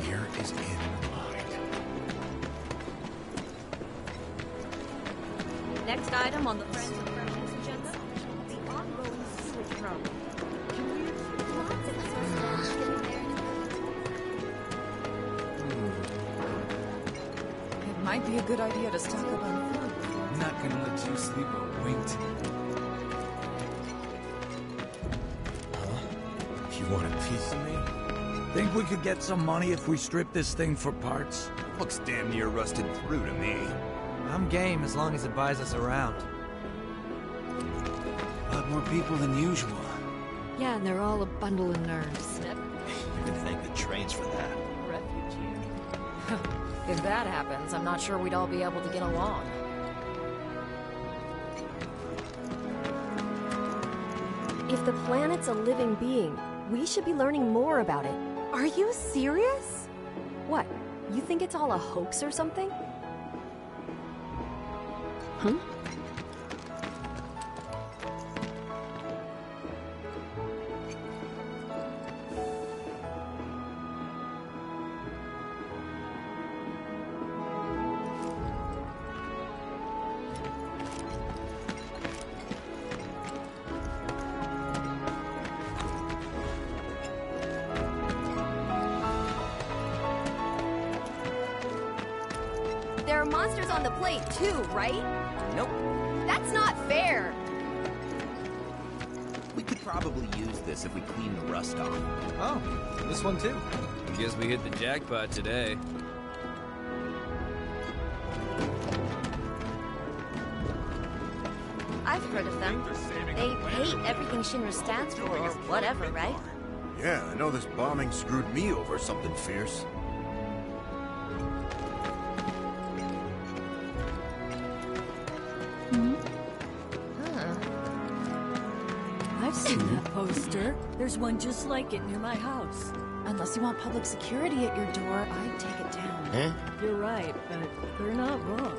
Fear is in the mind. Next item on the Friends of Freshness agenda, the ongoing sewage problem. It might be a good idea to stock up on food. I'm not gonna let you sleep a wink tonight. You want a piece of me? Think we could get some money if we strip this thing for parts? Looks damn near rusted through to me. I'm game as long as it buys us around. A lot more people than usual. Yeah, and they're all a bundle of nerves. You can thank the trains for that. If that happens, I'm not sure we'd all be able to get along. If the planet's a living being, we should be learning more about it. Are you serious? What? You think it's all a hoax or something? Huh? There are monsters on the plate too, right? Nope. That's not fair! We could probably use this if we clean the rust off. Oh, this one too. Guess we hit the jackpot today. I've heard of them. They hate everything Shinra stands for, or whatever, right? Yeah, I know this bombing screwed me over something fierce. I've seen that poster. There's one just like it near my house. Unless you want public security at your door, I'd take it down. You're right, but they're not wrong.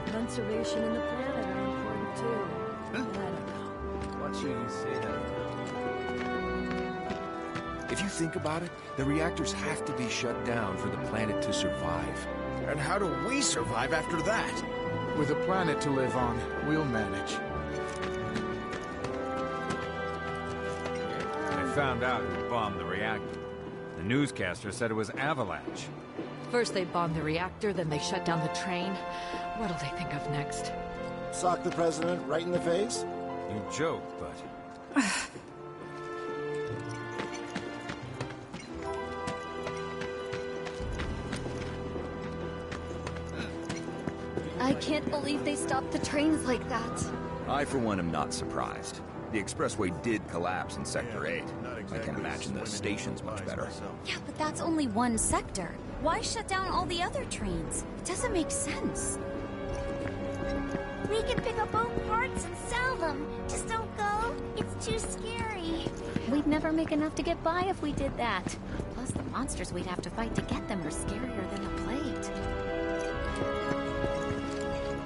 Conservation and the planet are important too. But I don't know. What should you say that? If you think about it, the reactors have to be shut down for the planet to survive. And how do we survive after that? With a planet to live on, we'll manage. I found out who bombed the reactor. The newscaster said it was Avalanche. First they bomb the reactor, then they shut down the train. What'll they think of next? Sock the president right in the face? You joke, but... I can't believe they stopped the trains like that. I, for one, am not surprised. The expressway did collapse in Sector 8. I can imagine the station's much better. Yeah, but that's only one sector. Why shut down all the other trains? It doesn't make sense. We can pick up both parts and sell them. Just don't go. It's too scary. We'd never make enough to get by if we did that. Plus, the monsters we'd have to fight to get them are scarier than the plate.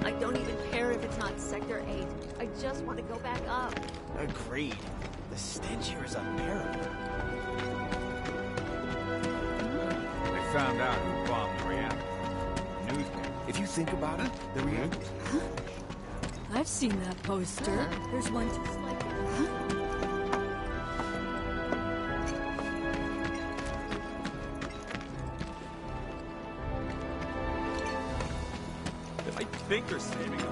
I don't even care if it's not Sector 8. I just want to go back up. Agreed. The stench here is unbearable. They found out who bombed the reactor. The newscaster. If you think about it, the reactors... I've seen that poster. There's one just like it. I think they're saving them.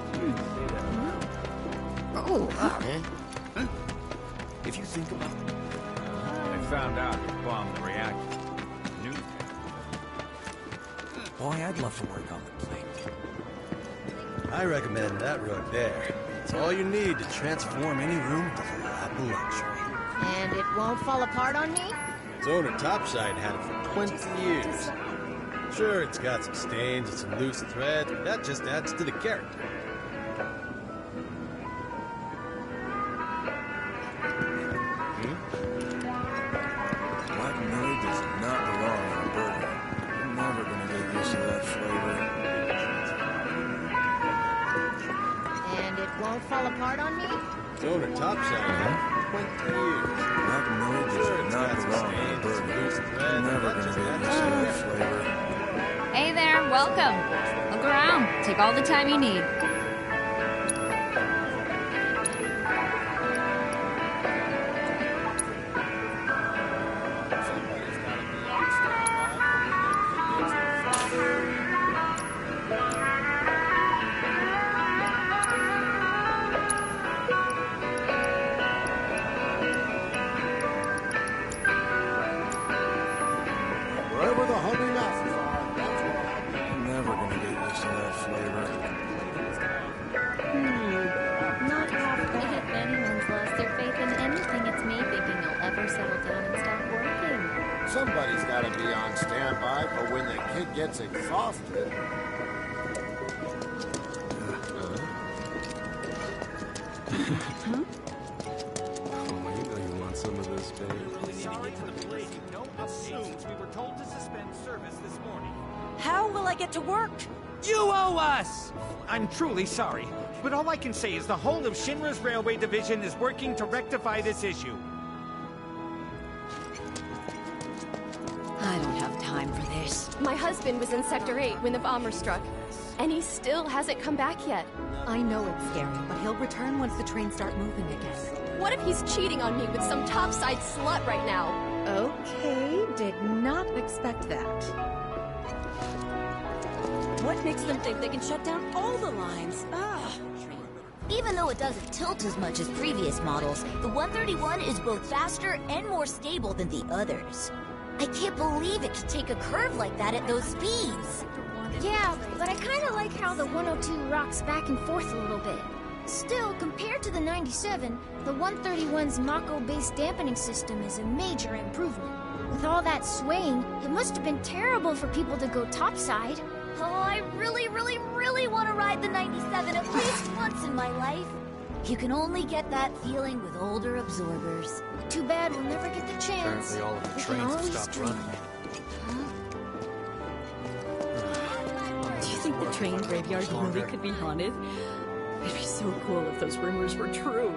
If you think about it... They found out who bombed the reactor. The newscaster. Boy, I'd love to work on the plate. I recommend that road there. It's all you need to transform any room into a lap of luxury. And it won't fall apart on me? Its owner Topside had it for 20 years. Sure, it's got some stains and some loose thread, but that just adds to the character. Black nori does not belong in a burger. I'm never gonna get used to that flavor. And it won't fall apart on me? It's owner topside, 20 years. Black nori does not belong in a burger. I'm never gonna get used to that flavor. Hey there, welcome. Look around. Take all the time you need. Wherever the honey mountains are, that's where I'm never gonna get used to that flavor. Not often. If anyone's lost their faith in anything, it's me thinking you'll ever settle down and stop working. Somebody's got to be on standby for when the kid gets exhausted. Oh, you know you want some of this, babe. Sorry for the plate. No update since we were told to suspend service this morning. How will I get to work? You owe us! I'm truly sorry, but all I can say is the whole of Shinra's Railway Division is working to rectify this issue. I don't have time for this. My husband was in Sector 8 when the bomber struck, and he still hasn't come back yet. I know it's scary, but he'll return once the trains start moving again. What if he's cheating on me with some topside slut right now? Okay, did not expect that. What makes them think they can shut down all the lines? Even though it doesn't tilt as much as previous models, the 131 is both faster and more stable than the others. I can't believe it could take a curve like that at those speeds. Yeah, but I kind of like how the 102 rocks back and forth a little bit. Still, compared to the 97, the 131's Mako-based dampening system is a major improvement. With all that swaying, it must have been terrible for people to go topside. Oh, I really, really, really want to ride the 97 at least once in my life. You can only get that feeling with older absorbers. Too bad we'll never get the chance. Apparently all of the We can trains have always stopped dream. running. Do you think the train graveyard really could be haunted? It'd be so cool if those rumors were true.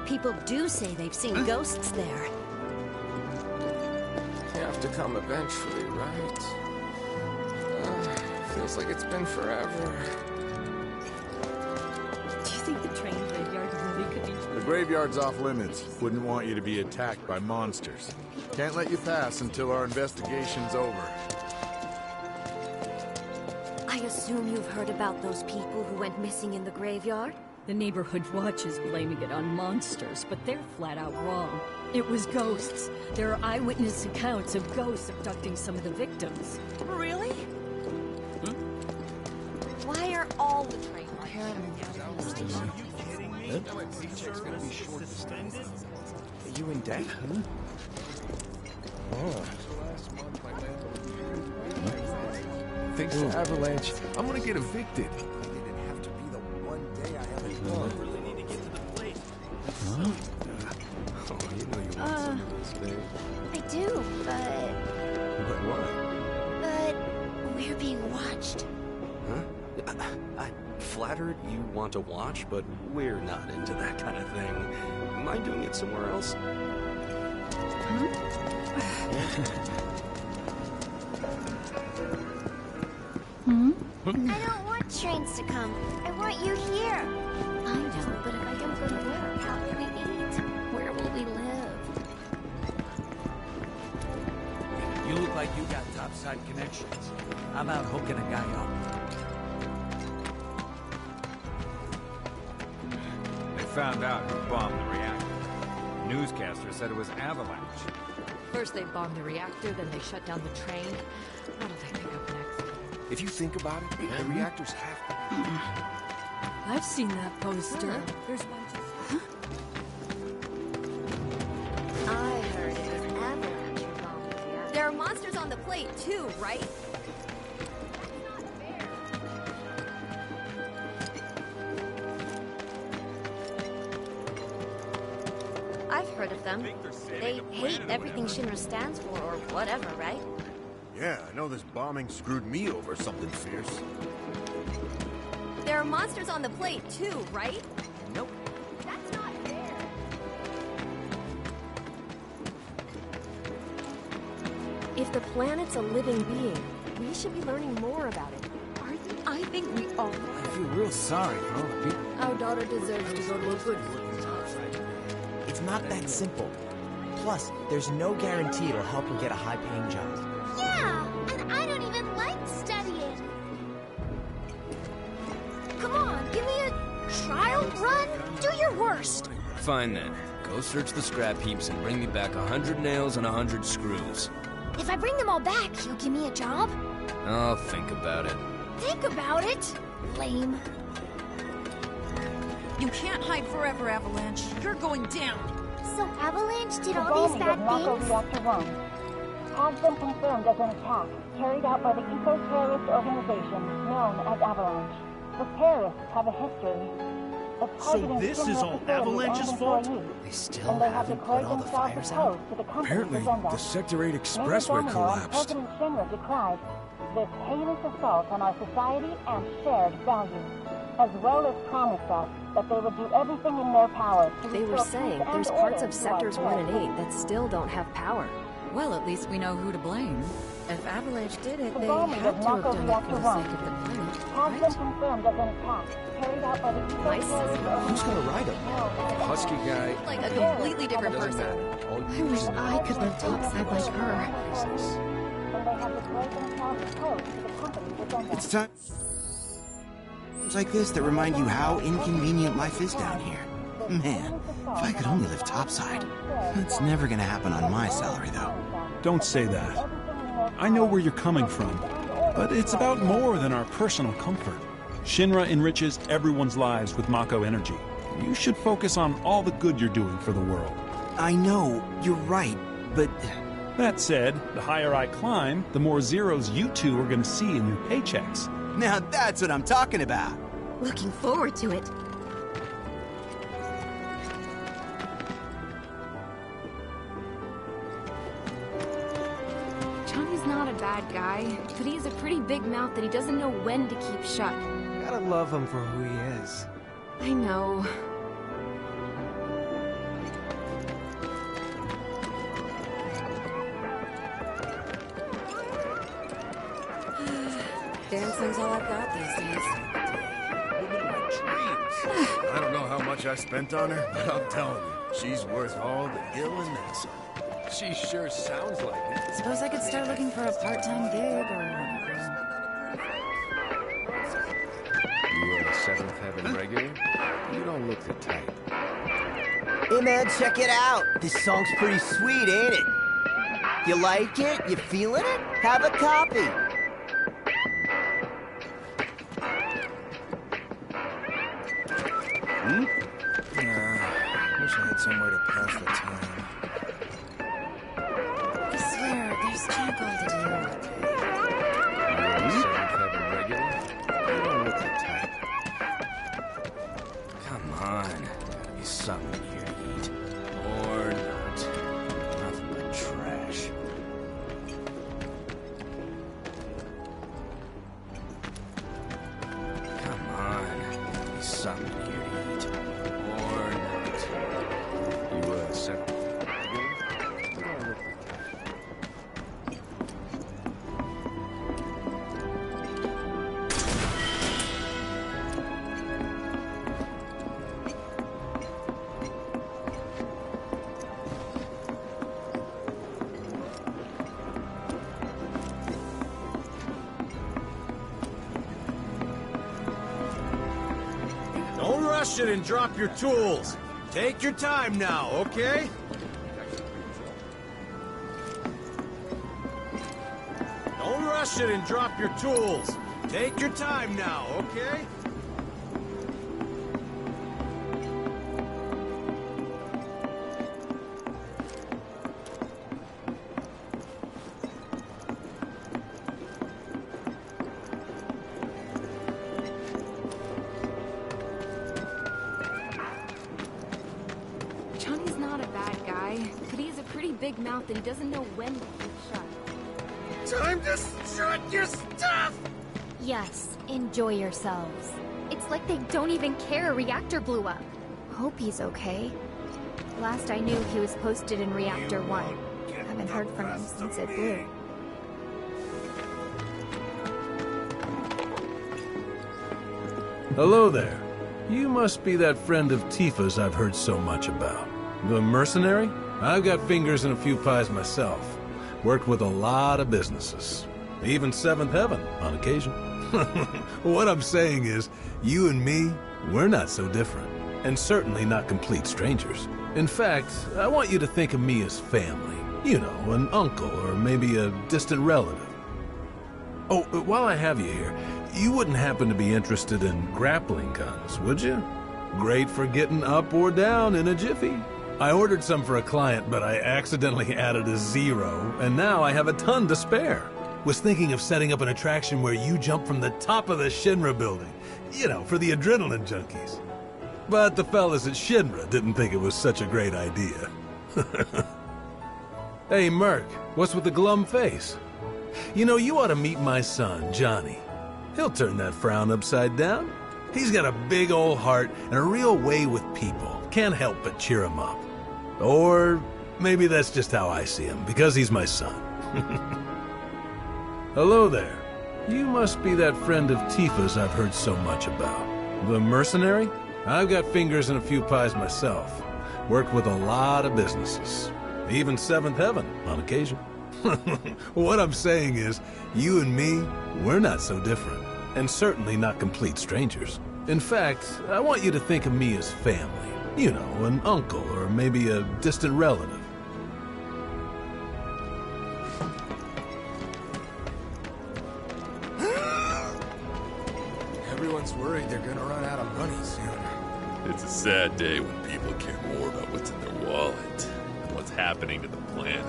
People do say they've seen ghosts there. You have to come eventually, right? Feels like it's been forever. Do you think the train graveyard really could be The graveyard's off limits. Wouldn't want you to be attacked by monsters. Can't let you pass until our investigation's over. I assume you've heard about those people who went missing in the graveyard? The neighborhood watch is blaming it on monsters, but they're flat out wrong. It was ghosts. There are eyewitness accounts of ghosts abducting some of the victims. Really? Why are all the train Are you in debt? Thanks to Avalanche, I'm gonna get evicted. Really need to get to the plate. Oh, you know you want some of this, babe. I do, but But what? we're being watched. Huh? I'm flattered you want to watch, but we're not into that kind of thing. Mind doing it somewhere else? I don't want trains to come. I want you here. I know, but if I don't go to work, how can we eat? Where will we live? You look like you got topside connections. How about hooking a guy up? They found out who bombed the reactor. The newscaster said it was Avalanche. First they bombed the reactor, then they shut down the train. What'll they pick up next? If you think about it, the reactors have to... I've seen that poster. There's one just... I heard it was Avalanche who bombed the reactor. There are monsters on the plate too, right? I've heard of them. They hate everything Shinra stands for, or whatever, right? Yeah, I know this bombing screwed me over something fierce. There are monsters on the plate, too, right? Nope. That's not fair. If the planet's a living being, we should be learning more about it. Are you? I think we all... I feel real sorry for all the people. Our daughter deserves to go to a good school. It's not that simple. Plus, there's no guarantee it'll help her get a high-paying job. Yeah, and I don't even like studying. Come on, give me a trial run. Do your worst. Fine then. Go search the scrap heaps and bring me back 100 nails and 100 screws. If I bring them all back, you'll give me a job? I'll think about it. Think about it. Lame. You can't hide forever, Avalanche. You're going down. So Avalanche did all these bad things? Reactor 1 has been confirmed as an attack carried out by the eco-terrorist organization known as Avalanche. The terrorists have a history. So this is all Avalanche's fault? They still haven't put all the fires out? Apparently, the Sector 8 expressway collapsed. President Shinra decried this heinous assault on our society and shared values, as well as promised us that they would do everything in their power to They were restore saying peace there's and parts order of to Sectors our 1 and planet. 8 that still don't have power. Well, at least we know who to blame. If Avalanche did it, The they bombing had of to have Mako done it Reactor for the 1 sake of the planet, has been right? confirmed as an attack carried out by the eco-terrorist organization. Who's gonna ride him? The husky guy. Like a completely different Doesn't person. matter. All I you wish need to I know could is live topside like her. And they have declared themselves opposed to the company's agenda. It's time. Things like this that remind you how inconvenient life is down here. Man, if I could only live topside. It's never gonna happen on my salary, though. Don't say that. I know where you're coming from, but it's about more than our personal comfort. Shinra enriches everyone's lives with Mako energy. You should focus on all the good you're doing for the world. I know, you're right, but... That said, the higher I climb, the more zeros you two are gonna see in your paychecks. Now that's what I'm talking about. Looking forward to it. Johnny's not a bad guy, but he's a pretty big mouth that he doesn't know when to keep shut. Gotta love him for who he is. I know. Dancing's all I've got these days. I don't know how much I spent on her, but I'm telling you, she's worth all the ill and then some. She sure sounds like it. Suppose I could start looking for a part-time gig or... You a Seventh Heaven regular? You don't look the type. Hey man, check it out. This song's pretty sweet, ain't it? You like it? You feeling it? Have a copy. Wish I had some way to pass the time. I swear, there's jack all to do. You a Seventh Heaven regular? You don't look the type. Come on. Gotta be something here to eat. Or not. Nothing but trash. Come on. Gotta be something here to eat. Or not. You a Seventh regular? You don't look the type. Don't rush it and drop your tools. Take your time now, okay? Don't rush it and drop your tools. Take your time now, okay? Johnny's not a bad guy, but he has a pretty big mouth and he doesn't know when to keep shut. Time to strut your stuff! Yes, enjoy yourselves. It's like they don't even care a reactor blew up. Hope he's okay. Last I knew, he was posted in Reactor 1. Haven't heard from him since it blew. Hello there. You must be that friend of Tifa's I've heard so much about. The mercenary? I've got fingers in a few pies myself. Worked with a lot of businesses. Even Seventh Heaven, on occasion. What I'm saying is, you and me, we're not so different. And certainly not complete strangers. In fact, I want you to think of me as family. You know, an uncle or maybe a distant relative. Oh, while I have you here, you wouldn't happen to be interested in grappling guns, would you? Great for getting up or down in a jiffy. I ordered some for a client, but I accidentally added a 0, and now I have a ton to spare. Was thinking of setting up an attraction where you jump from the top of the Shinra building. You know, for the adrenaline junkies. But the fellas at Shinra didn't think it was such a great idea. Hey, Merc, what's with the glum face? You know, you ought to meet my son, Johnny. He'll turn that frown upside down. He's got a big old heart and a real way with people. Can't help but cheer him up. Or maybe that's just how I see him, because he's my son. Hello there. You must be that friend of Tifa's I've heard so much about. The mercenary? I've got fingers in a few pies myself. Worked with a lot of businesses. Even Seventh Heaven, on occasion. What I'm saying is, you and me, we're not so different. And certainly not complete strangers. In fact, I want you to think of me as family. You know, an uncle or maybe a distant relative. Everyone's worried they're gonna run out of money soon. It's a sad day when people care more about what's in their wallet than what's happening to the planet.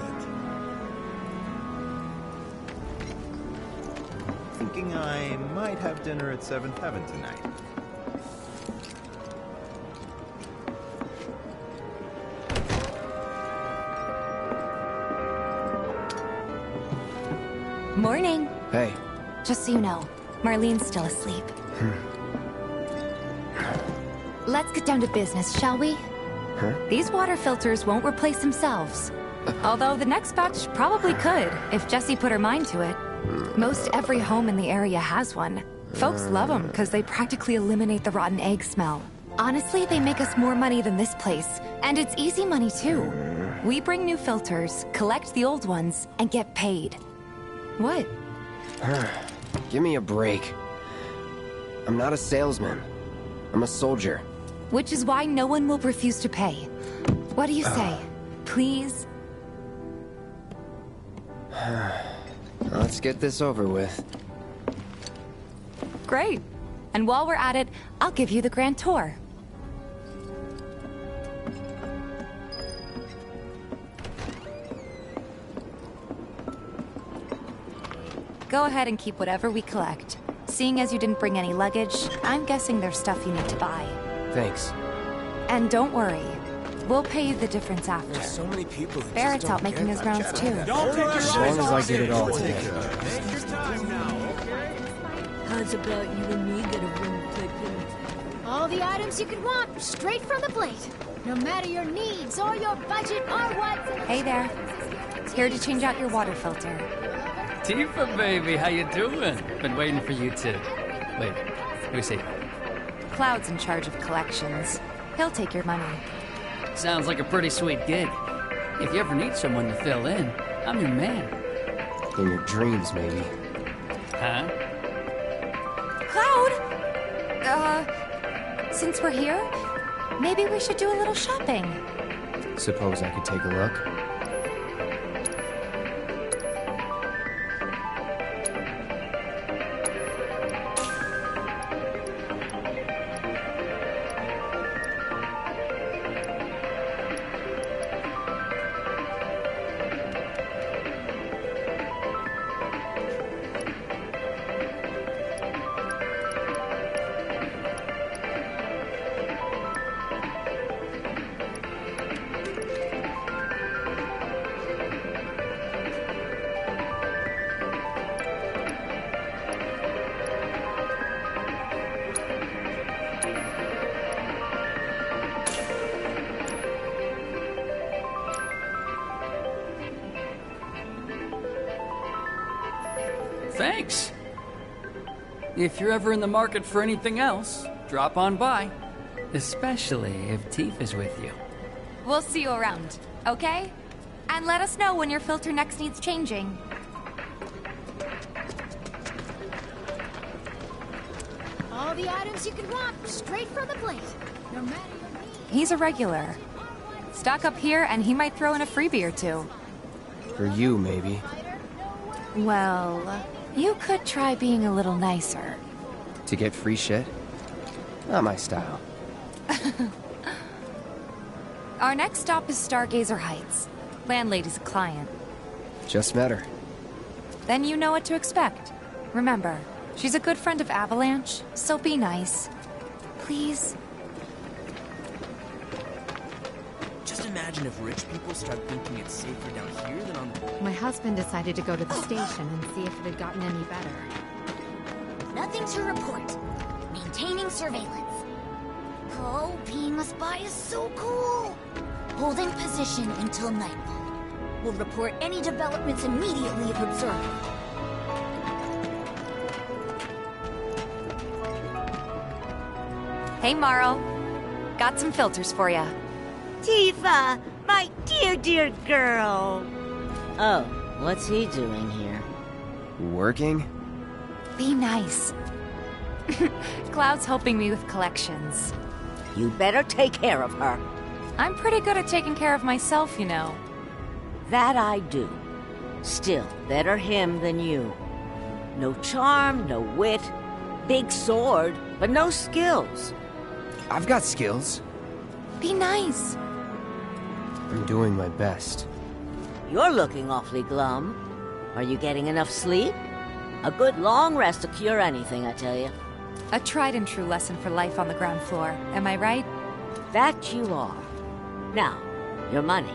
Thinking I might have dinner at Seventh Heaven tonight. Morning. Hey. Just so you know, Marlene's still asleep. Let's get down to business, shall we? Huh? These water filters won't replace themselves. Although the next batch probably could, if Jessie put her mind to it. Most every home in the area has one. Folks love them because they practically eliminate the rotten egg smell. Honestly, they make us more money than this place. And it's easy money, too. We bring new filters, collect the old ones, and get paid. What? Give me a break. I'm not a salesman. I'm a soldier. Which is why no one will refuse to pay. What do you say? Please? Let's get this over with. Great. And while we're at it, I'll give you the grand tour. Go ahead and keep whatever we collect. Seeing as you didn't bring any luggage, I'm guessing there's stuff you need to buy. Thanks. And don't worry. We'll pay you the difference after. There's so many people that Barrett's out making his rounds too. As long as I get it all today. Take your time now, okay? How's about you and me get a room taken? All the items you could want, straight from the plate. No matter your needs or your budget or what. Hey there. Here to change out your water filter. Tifa, baby, how you doing? Been waiting for you to... Wait, who's he? Cloud's in charge of collections. He'll take your money. Sounds like a pretty sweet gig. If you ever need someone to fill in, I'm your man. In your dreams, maybe. Huh? Cloud! Since we're here, maybe we should do a little shopping. Suppose I could take a look? thanks. If you're ever in the market for anything else, drop on by. Especially if Tifa's with you. We'll see you around, okay? And let us know when your filter next needs changing. All the items you could want, straight from the plate. No matter your needs. He's a regular. Stock up here and he might throw in a freebie or two. For you, maybe. Well, you could try being a little nicer. To get free shit? Not my style. Our next stop is Stargazer Heights. Landlady's a client. Just met her. Then you know what to expect. Remember, she's a good friend of Avalanche, so be nice. Please? Just imagine if rich people start thinking it's safer down here than on the... My husband decided to go to the station and see if it had gotten any better. Nothing to report. Maintaining surveillance. Oh, being a spy is so cool! Holding position until nightfall. We'll report any developments immediately if observed. Hey, Marl. Got some filters for ya. Tifa, my dear, dear girl. Oh, what's he doing here? Working? Be nice. Cloud's helping me with collections. You better take care of her. I'm pretty good at taking care of myself, you know. That I do. Still, better him than you. No charm, no wit. Big sword, but no skills. I've got skills. Be nice. I'm doing my best. You're looking awfully glum. Are you getting enough sleep? A good long rest to cure anything, I tell you. A tried and true lesson for life on the ground floor, am I right? That you are. Now, your money.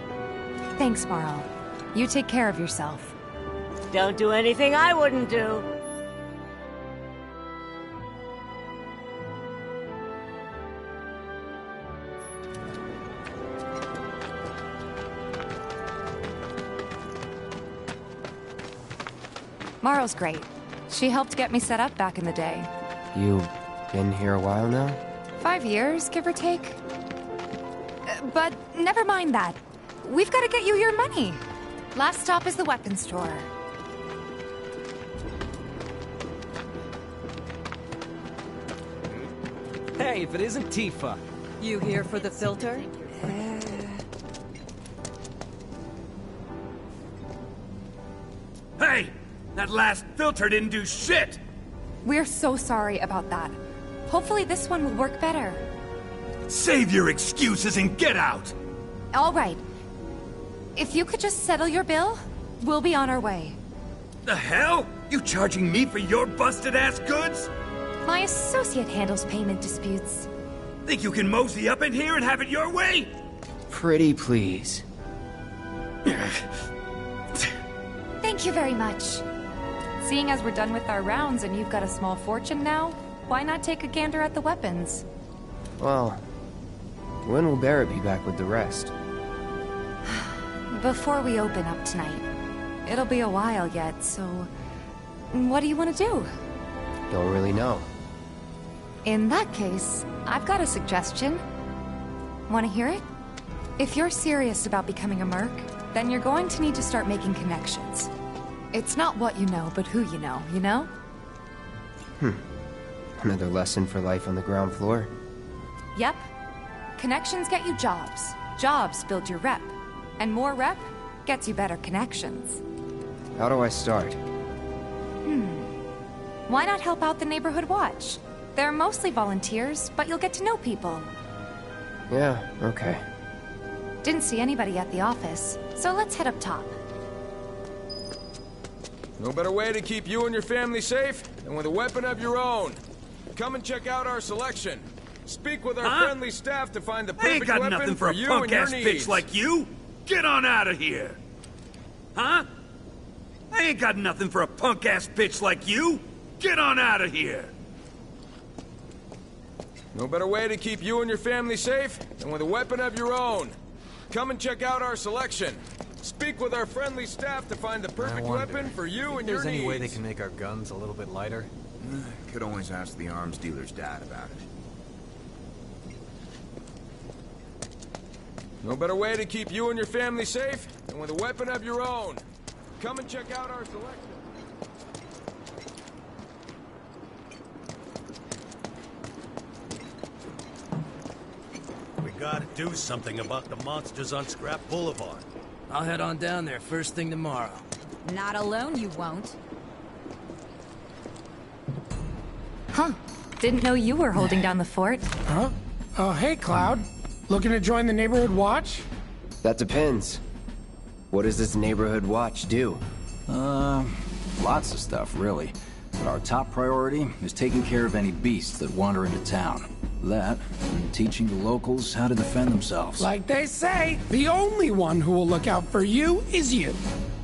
Thanks, Marl. You take care of yourself. Don't do anything I wouldn't do. Marl's great. She helped get me set up back in the day. You been here a while now? 5 years, give or take. But never mind that. We've got to get you your money. Last stop is the weapons store. Hey, if it isn't Tifa. You here for the filter? Hey! That last filter didn't do shit! We're so sorry about that. Hopefully this one will work better. Save your excuses and get out! All right. If you could just settle your bill, we'll be on our way. The hell? You charging me for your busted-ass goods? My associate handles payment disputes. Think you can mosey up in here and have it your way? Pretty please. Thank you very much. Seeing as we're done with our rounds and you've got a small fortune now, why not take a gander at the weapons? Well, when will Barrett be back with the rest? Before we open up tonight. It'll be a while yet, so... what do you want to do? Don't really know. In that case, I've got a suggestion. Want to hear it? If you're serious about becoming a merc, then you're going to need to start making connections. It's not what you know, but who you know, you know? Another lesson for life on the ground floor? Yep. Connections get you jobs. Jobs build your rep. And more rep gets you better connections. How do I start? Why not help out the Neighborhood Watch? They're mostly volunteers, but you'll get to know people. Yeah, okay. Didn't see anybody at the office, so let's head up top. No better way to keep you and your family safe than with a weapon of your own. Come and check out our selection. Speak with our friendly staff to find the I ain't perfect got weapon nothing for for a you and your punk-ass needs. bitch like you! Get on out of here! Huh? I ain't got nothing for a punk-ass bitch like you! Get on out of here! No better way to keep you and your family safe than with a weapon of your own. Come and check out our selection. Speak with our friendly staff to find the perfect weapon for you and your If there's any way they needs. can make our guns a little bit lighter. Could always ask the arms dealer's dad about it. No better way to keep you and your family safe than with a weapon of your own. Come and check out our selection. We gotta do something about the monsters on Scrap Boulevard. I'll head on down there first thing tomorrow. Not alone, you won't. Huh. Didn't know you were holding down the fort. Huh? Oh, hey, Cloud. Looking to join the Neighborhood Watch? That depends. What does this neighborhood watch do? Lots of stuff, really. But our top priority is taking care of any beasts that wander into town. That, and teaching the locals how to defend themselves. Like they say, the only one who will look out for you is you.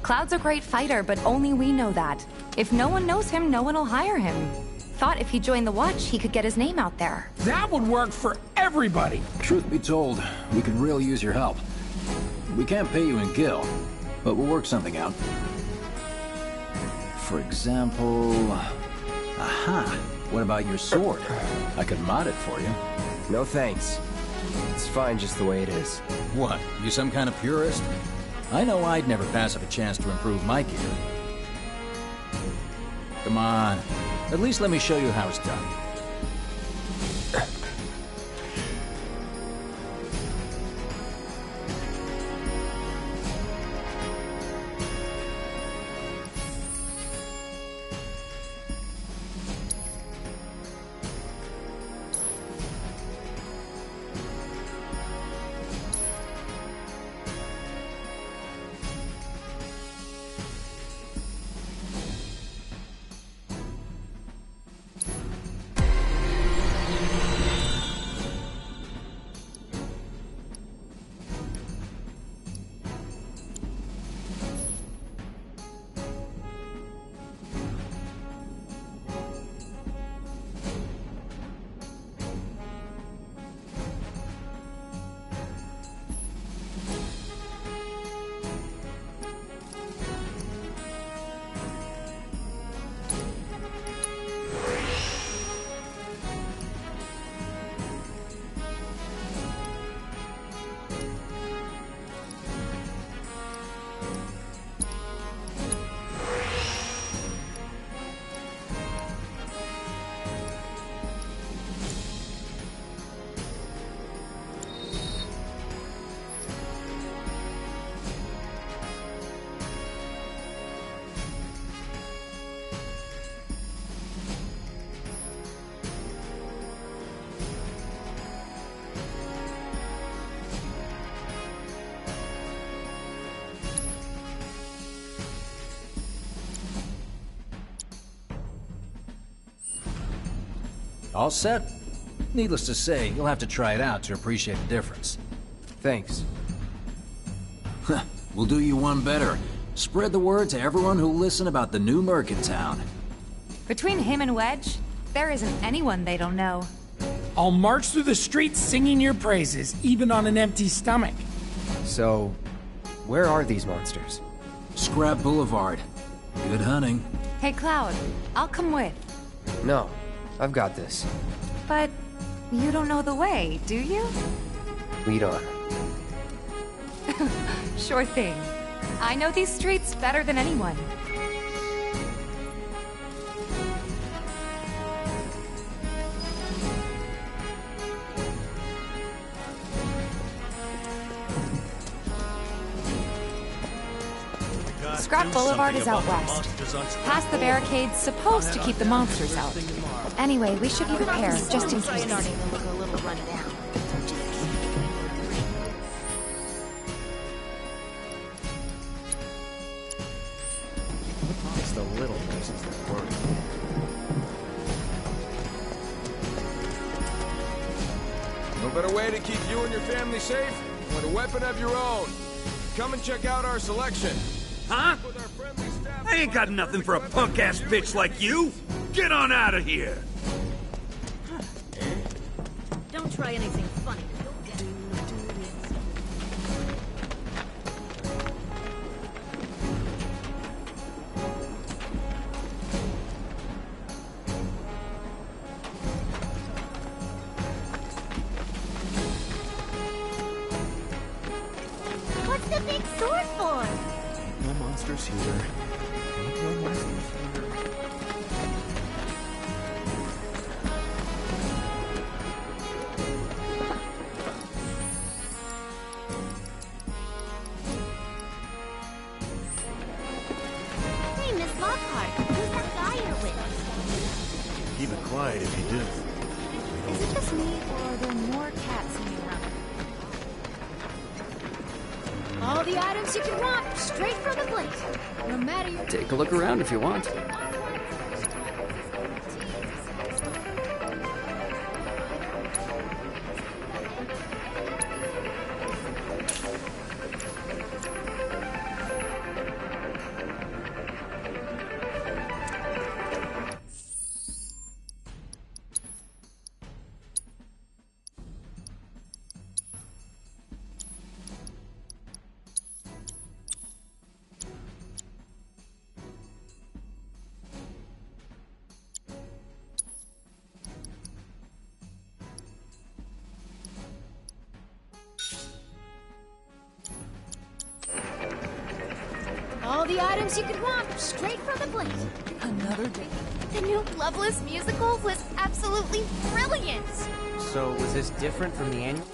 Cloud's a great fighter, but only we know that. If no one knows him, no one will hire him. Thought if he joined the Watch, he could get his name out there. That would work for everybody. Truth be told, we could really use your help. We can't pay you in gil, but we'll work something out. For example... Aha! What about your sword? I could mod it for you. No thanks. It's fine just the way it is. What? You some kind of purist? I know I'd never pass up a chance to improve my gear. Come on. At least let me show you how it's done. All set? Needless to say, you'll have to try it out to appreciate the difference. Thanks. We'll do you one better. Spread the word to everyone who'll listen about the new merc in town. Between him and Wedge, there isn't anyone they don't know. I'll march through the streets singing your praises, even on an empty stomach. So, where are these monsters? Scrap Boulevard. Good hunting. Hey, Cloud, I'll come with. No, I've got this. But you don't know the way, do you? Lead on. Sure thing. I know these streets better than anyone. Scrap Boulevard is out west. Past the barricades, supposed to keep the monsters out. Anyway, we should be prepared, just in case. Starting to look a little run down. It's the little places that worry. No better way to keep you and your family safe than with a weapon of your own. Come and check out our selection. Huh? I ain't got nothing for a punk-ass bitch like you! Get on out of here! Don't try anything funny. big sword for? No monsters here. No monsters here. Hey, Miss Lockhart, who's that guy you're with? Keep it quiet if you do. Is it just me, or are there more cats hanging around? All the items you can want, straight from the plate. No matter your... Take a look around if you want. All the items you could want, straight from the plate. Another day. The new Loveless musical was absolutely brilliant! So, was this different from the annual?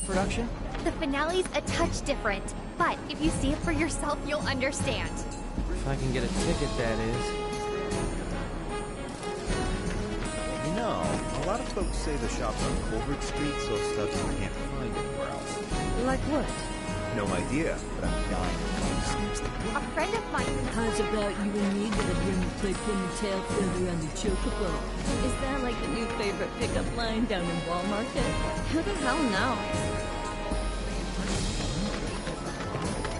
Production? The finale's a touch different, but if you see it for yourself, you'll understand. If I can get a ticket, that is. You know, a lot of folks say the shops on Colbert Street sell stuff you can't find anywhere else. Like what? No idea, but I'm dying to find something. A friend of mine... How's about you and me gonna bring the play pin and tail feather on the chocobo? Is that like the new favorite pickup line down in Walmart? Who the hell knows?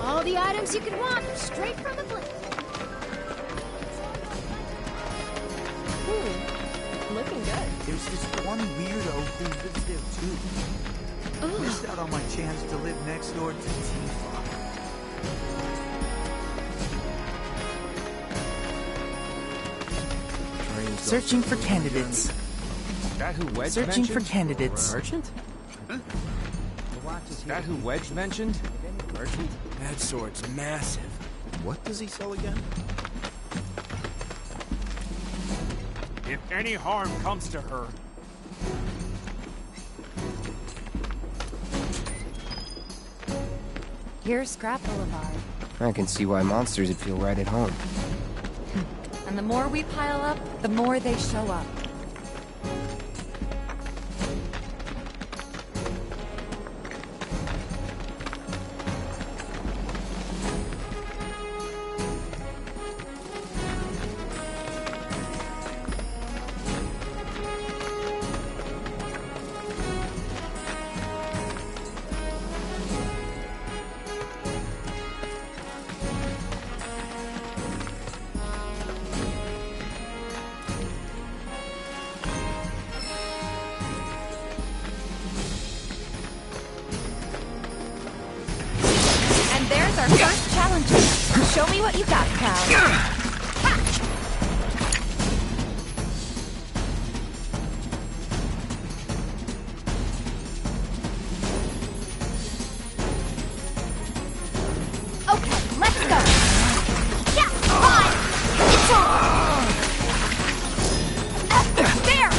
All the items you could want, straight from the plate. Looking good. There's this one weirdo who lives there too. Missed out on my chance to live next door to Tifa. Searching for candidates. That who Wedge Searching mentioned? for candidates. Merchant? That who Wedge mentioned? Merchant? That sword's massive. What does he sell again? If any harm comes to her, Here's Scrap Boulevard. I can see why monsters would feel right at home. And the more we pile up, the more they show up. There's our first challenger. Show me what you got, pal. Okay, let's go. Yeah, fine. It's on. There.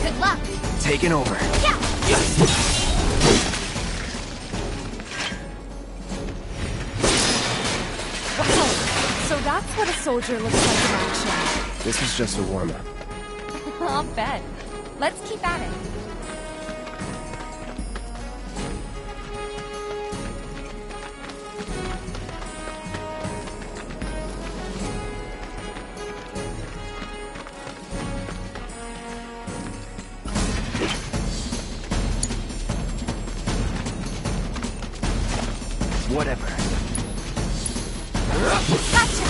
Good luck. taking over. Yeah! Wow, so that's what a soldier looks like in action. This is just a warm-up. I'll bet. Let's keep at it. Whatever. Gotcha!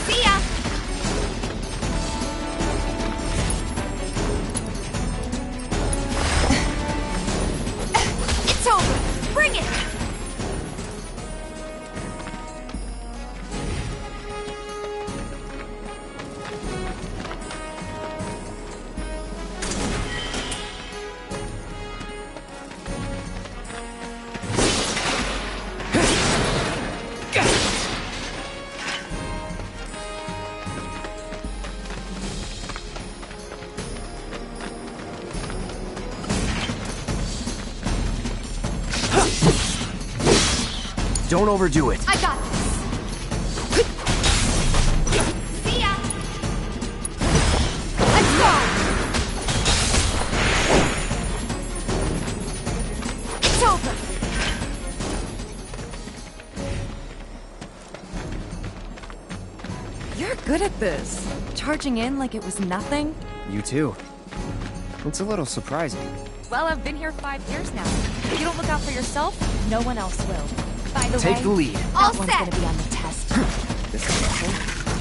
See ya! It's over! Bring it! Don't overdo it. I got this. See ya! Let's go! It's over! You're good at this. Charging in like it was nothing. You too. It's a little surprising. Well, I've been here 5 years now. If you don't look out for yourself, no one else will. By the way, Take the lead. All that one's set. gonna be on the test. This is nothing.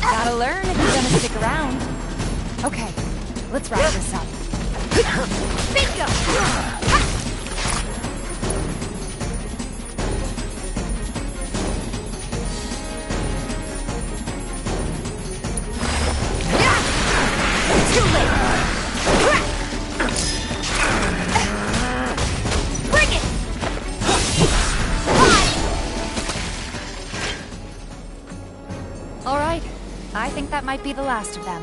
Gotta learn if you're gonna stick around. Okay, let's wrap this up. Bingo! Too late! Bring it! All right, I think that might be the last of them.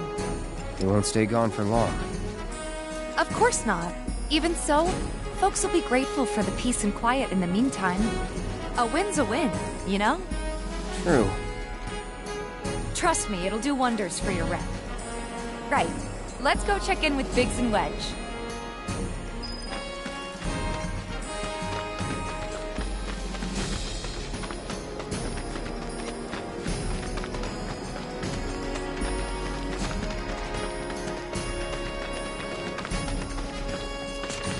They won't stay gone for long. Of course not. Even so, folks will be grateful for the peace and quiet in the meantime. A win's a win, you know? True. Trust me, it'll do wonders for your rep. Right. Let's go check in with Biggs and Wedge.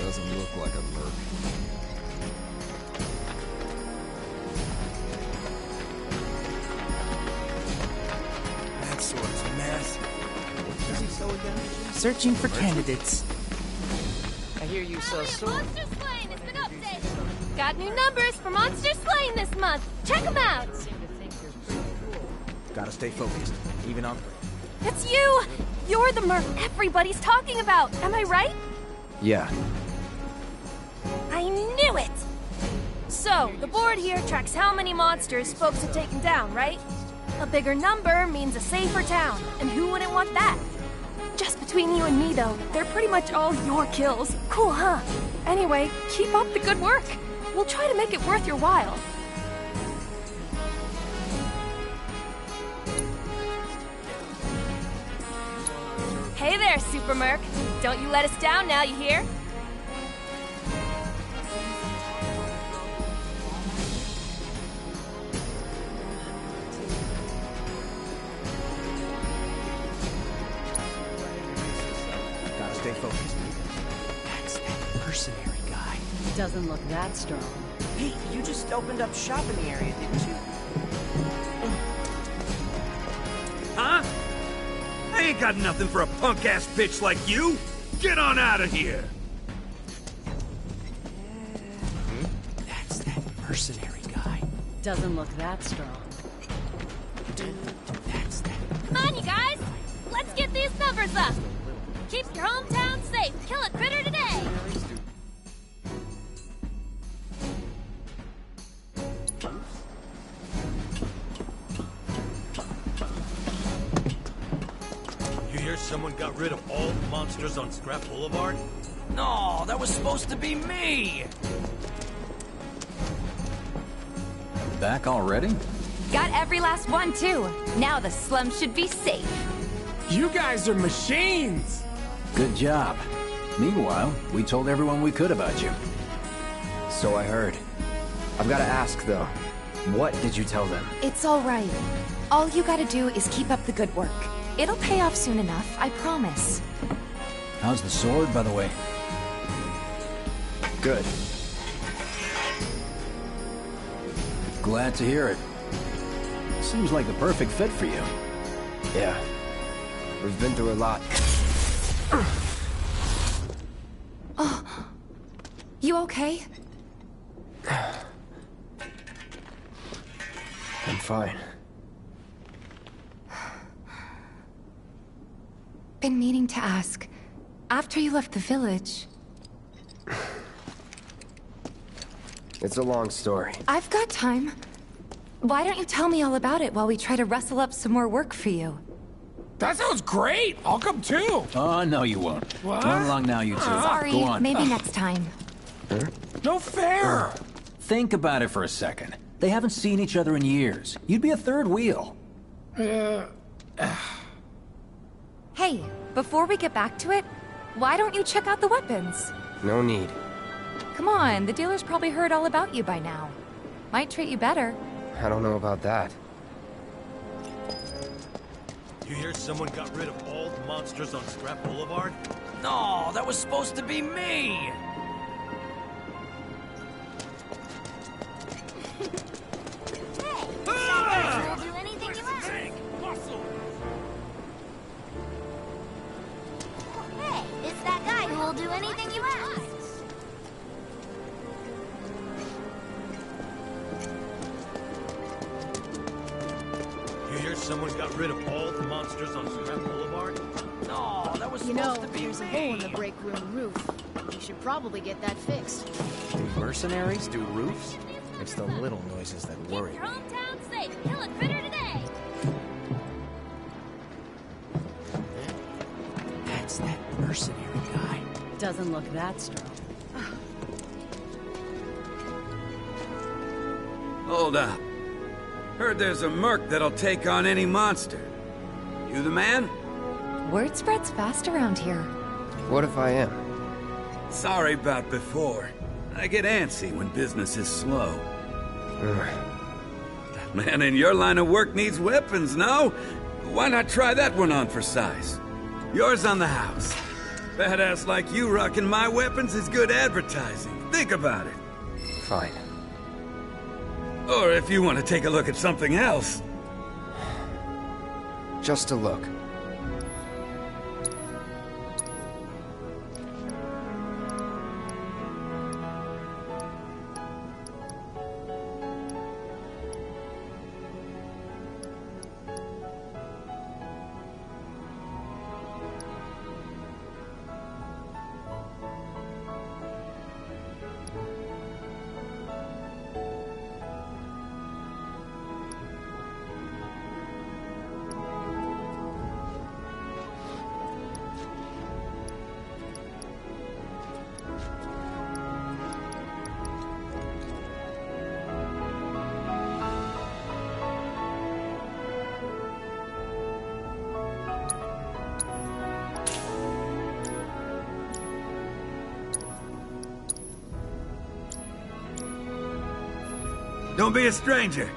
Doesn't look like a merc. That sword's massive. What does he sell again? Searching for candidates. I hear you sell swords. Monster Slaying has been updated! Got new numbers for Monster Slaying this month! Check them out! Gotta stay focused, even on... It's you! You're the merc everybody's talking about, am I right? Yeah. I knew it! So, the board here tracks how many monsters folks have taken down, right? A bigger number means a safer town, and who wouldn't want that? Just between you and me, though, they're pretty much all your kills. Cool, huh? Anyway, keep up the good work. We'll try to make it worth your while. Hey there, Super Merc. Don't you let us down now, you hear? Gotta stay focused. That's that mercenary guy. Doesn't look that strong. Hey, you just opened up shop in the area, didn't you? Huh? I ain't got nothing for a punk-ass bitch like you! Get on out of here! That's that mercenary guy. Doesn't look that strong. That's that on, you guys! Let's get these numbers up! Keep your hometown safe. Kill a critter today! You hear someone got rid of all the monsters on Scrap Boulevard? No, that was supposed to be me! Back already? Got every last one, too. Now the slum should be safe. You guys are machines! Good job. Meanwhile, we told everyone we could about you. So I heard. I've got to ask, though. What did you tell them? It's all right. All you gotta do is keep up the good work. It'll pay off soon enough, I promise. How's the sword, by the way? Good. Glad to hear it. Seems like the perfect fit for you. Yeah. We've been through a lot. Oh. You okay? I'm fine. Been meaning to ask. After you left the village... It's a long story. I've got time. Why don't you tell me all about it while we try to rustle up some more work for you? That sounds great! I'll come too! Oh, no you won't. What? Run along now, you two. Sorry, Go on. maybe next time. Huh? No fair! Think about it for a second. They haven't seen each other in years. You'd be a third wheel. Hey, before we get back to it, why don't you check out the weapons? No need. Come on, the dealer's probably heard all about you by now. Might treat you better. I don't know about that. You hear someone got rid of all the monsters on Scrap Boulevard? No, that was supposed to be me! We'll do anything you ask. Hey, it's that guy who will do anything you ask. You hear someone got rid of all the monsters on Scrap Boulevard? No, that was You know, supposed to be there's a me! hole in the break room roof. We should probably get that fixed. Do mercenaries do roofs? It's the little noises that worry Keep me. your hometown safe. Kill a critter today! That's that mercenary guy. Doesn't look that strong. Hold up. Heard there's a merc that'll take on any monster. You the man? Word spreads fast around here. What if I am? Sorry about before. I get antsy when business is slow. Man in your line of work needs weapons, no? Why not try that one on for size? Yours on the house. Badass like you rocking my weapons is good advertising. Think about it. Fine. Or if you want to take a look at something else. Just a look. Don't be a stranger.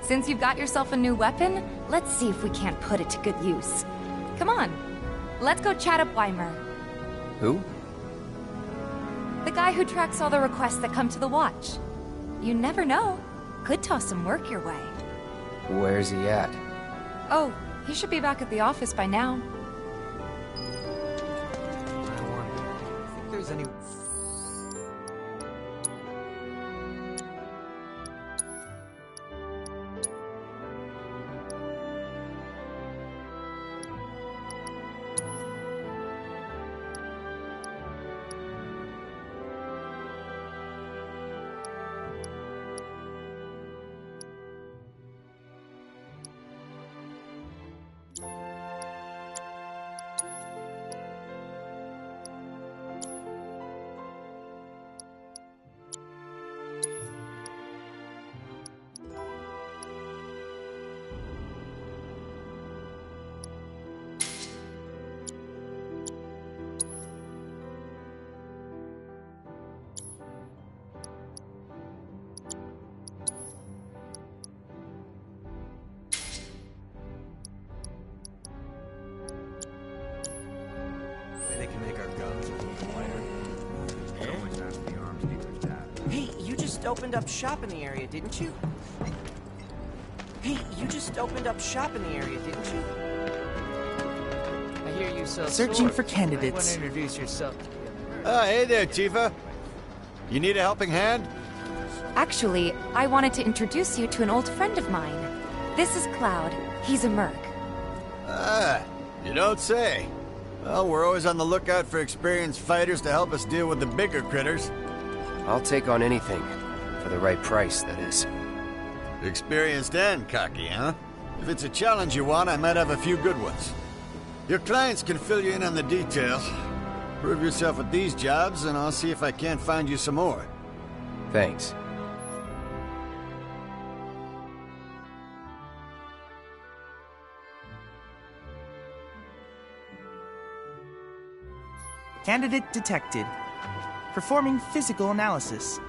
Since you've got yourself a new weapon, let's see if we can't put it to good use. Come on, let's go chat up Weimer. Who? The guy who tracks all the requests that come to the Watch. You never know. Could toss some work your way. Where's he at? Oh, He should be back at the office by now. I wonder, do you think there's any... They can make our guns a little lighter. Always ask the arms dealer's dad. Hey, you just opened up shop in the area, didn't you? Hey, you just opened up shop in the area, didn't you? I hear you sell Searching swords. for candidates. You want to introduce yourself? Hey there, Tifa. You need a helping hand? Actually, I wanted to introduce you to an old friend of mine. This is Cloud. He's a merc. Ah, you don't say. Well, we're always on the lookout for experienced fighters to help us deal with the bigger critters. I'll take on anything. For the right price, that is. Experienced and cocky, huh? If it's a challenge you want, I might have a few good ones. Your clients can fill you in on the details. Prove yourself with these jobs, and I'll see if I can't find you some more. Thanks. Candidate detected. Performing physical analysis.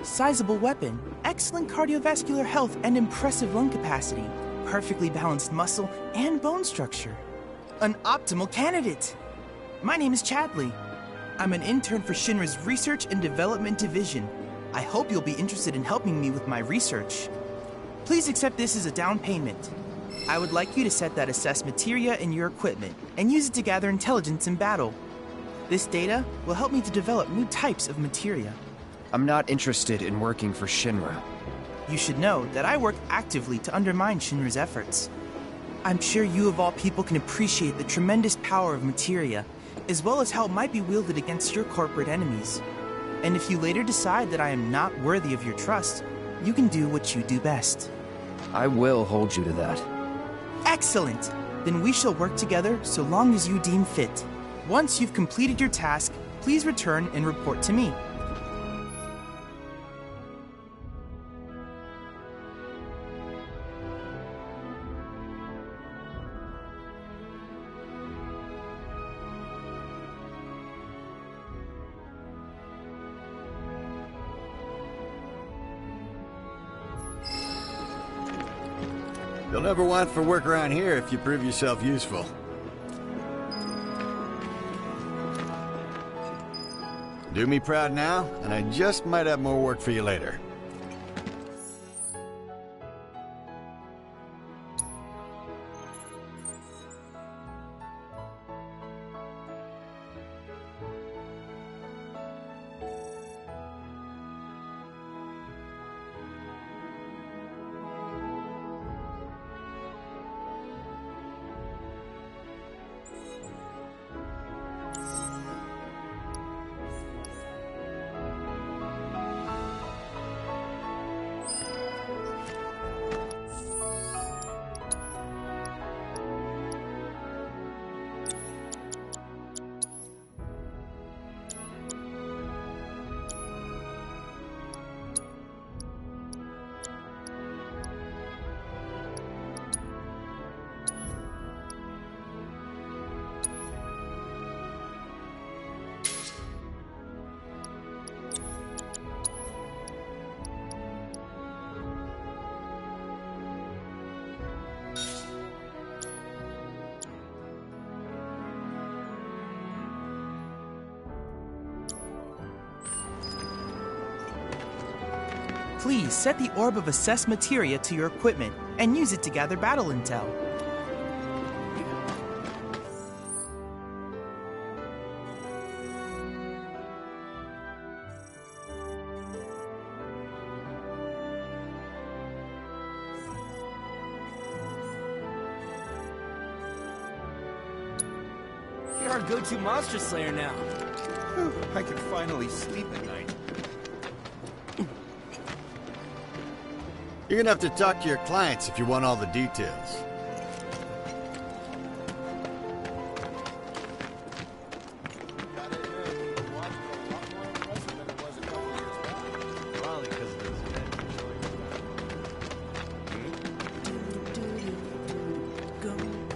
Sizable weapon, excellent cardiovascular health and impressive lung capacity, perfectly balanced muscle and bone structure. An optimal candidate! My name is Chadley. I'm an intern for Shinra's Research and Development Division. I hope you'll be interested in helping me with my research. Please accept this as a down payment. I would like you to set that assess materia in your equipment and use it to gather intelligence in battle. This data will help me to develop new types of materia. I'm not interested in working for Shinra. You should know that I work actively to undermine Shinra's efforts. I'm sure you of all people can appreciate the tremendous power of materia, as well as how it might be wielded against your corporate enemies. And if you later decide that I am not worthy of your trust, you can do what you do best. I will hold you to that. Excellent! Then we shall work together so long as you deem fit. Once you've completed your task, please return and report to me. You'll never want for work around here if you prove yourself useful. Do me proud now, and I just might have more work for you later. Please set the Orb of Assess Materia to your equipment and use it to gather battle intel. our go-to monster slayer now. Whew, I can finally sleep at night. You're gonna have to talk to your clients if you want all the details.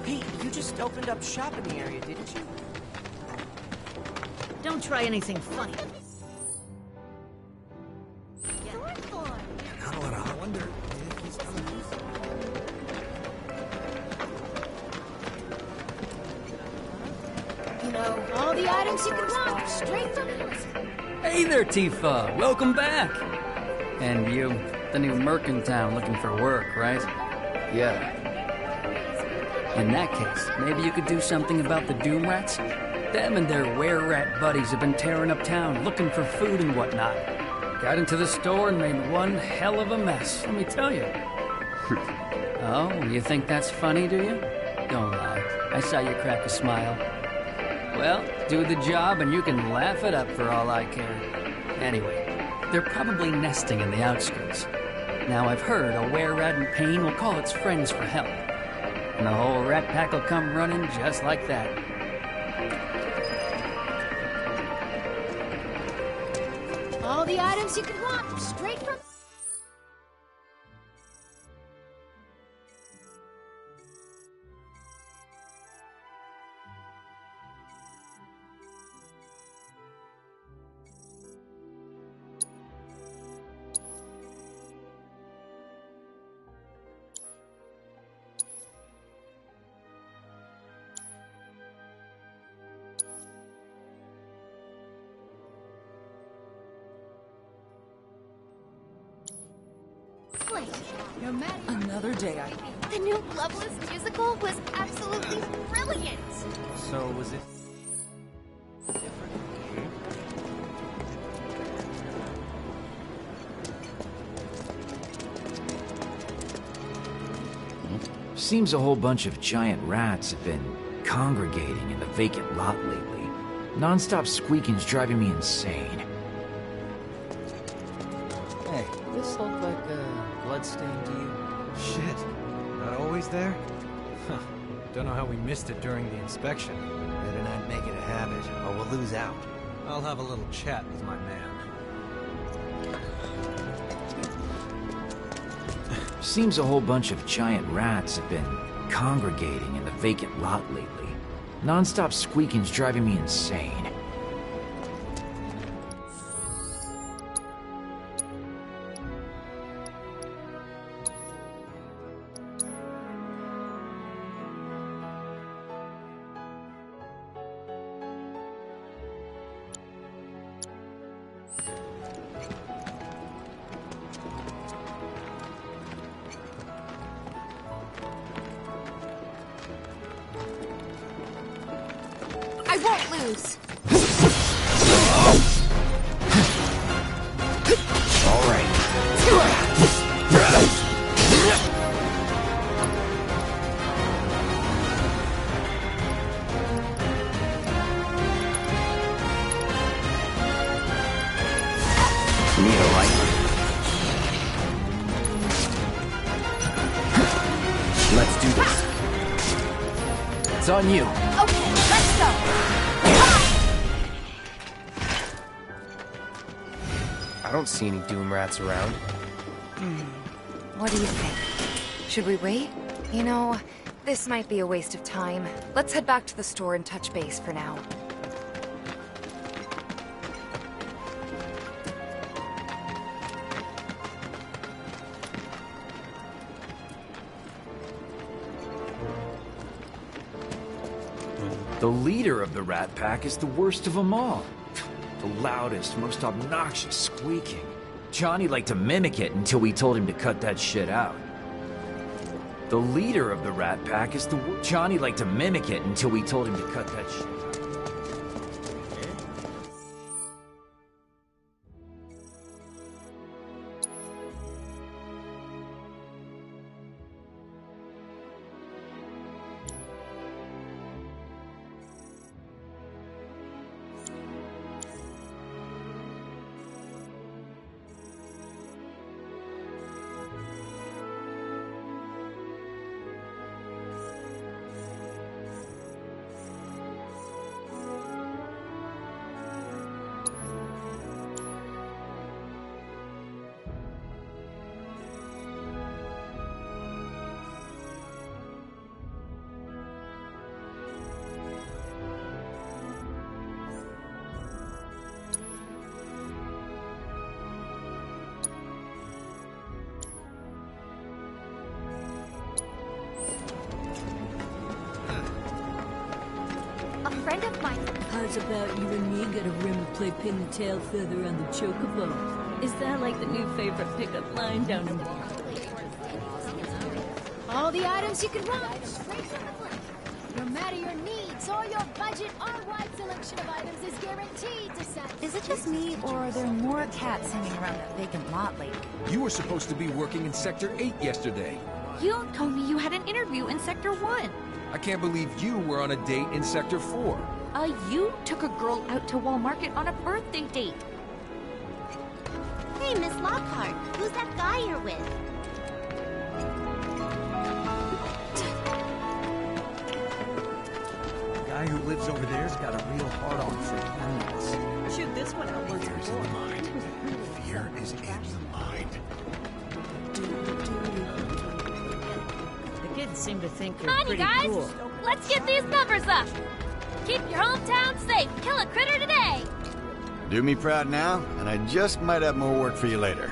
Hey, you just opened up shop in the area, didn't you? Don't try anything funny. You know, all the items you could want, straight from Amazon. Hey there, Tifa. Welcome back. And you, the new merc in town looking for work, right? Yeah. In that case, maybe you could do something about the Doom Rats? Them and their were-rat buddies have been tearing up town, looking for food and whatnot. Got into the store and made one hell of a mess, let me tell you. Oh, you think that's funny, do you? Don't lie. I saw you crack a smile. Well, do the job and you can laugh it up for all I care. Anyway, they're probably nesting in the outskirts. Now I've heard a were-rat in pain will call its friends for help. And the whole rat pack will come running just like that. All the items you could want, straight from... No matter. Another day The new Loveless musical was absolutely brilliant! So, was it... Seems a whole bunch of giant rats have been congregating in the vacant lot lately. Non-stop squeaking's driving me insane. Hey, this look like a bloodstain to you? Shit. Not always there? Huh. Don't know how we missed it during the inspection. Better not make it a habit, or we'll lose out. I'll have a little chat with my man. Seems a whole bunch of giant rats have been congregating in the vacant lot lately. Non-stop squeaking's driving me insane. I won't lose. All right. Need a light? Let's do this. It's on you. Okay, let's go. I don't see any Doom Rats around. What do you think? Should we wait? You know, this might be a waste of time. Let's head back to the store and touch base for now. The leader of the Rat Pack is the worst of them all. The loudest, most obnoxious squeaking. Johnny liked to mimic it until we told him to cut that shit out. The leader of the Rat Pack is the worst. Johnny liked to mimic it until we told him to cut that shit out. to find them. How's about you and me get a rim and play pin the tail feather on the chocobo? Is that like the new favorite pickup line down in... All the items you could want. No matter your needs or your budget, our wide selection of items is guaranteed to satisfy. Is it just me, or are there more cats hanging around that vacant lot lately? You were supposed to be working in Sector 8 yesterday. You told me you had an interview in Sector 1. I can't believe you were on a date in Sector 4. You took a girl out to Wall Market on a birthday date. Hey, Miss Lockhart, who's that guy you're with? The guy who lives over there's got a real hard-on for animals. I shoot this one out once Fear's in the mind. Fear is in the mind. The kids seem to think you're Come on, you pretty guys! cool. Let's get these numbers up! Keep your hometown safe! Kill a critter today! Do me proud now, and I just might have more work for you later.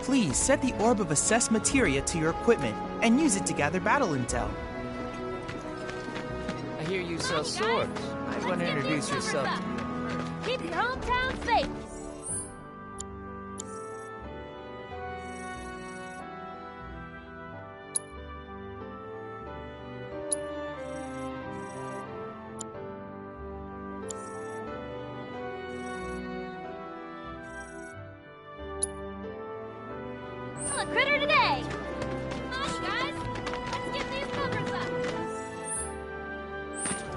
Please set the Orb of Assess Materia to your equipment and use it to gather battle intel. I hear you sell swords. Might want to introduce yourself. Keep your hometown safe! Kill a critter today! Come on, guys! Let's get these numbers up!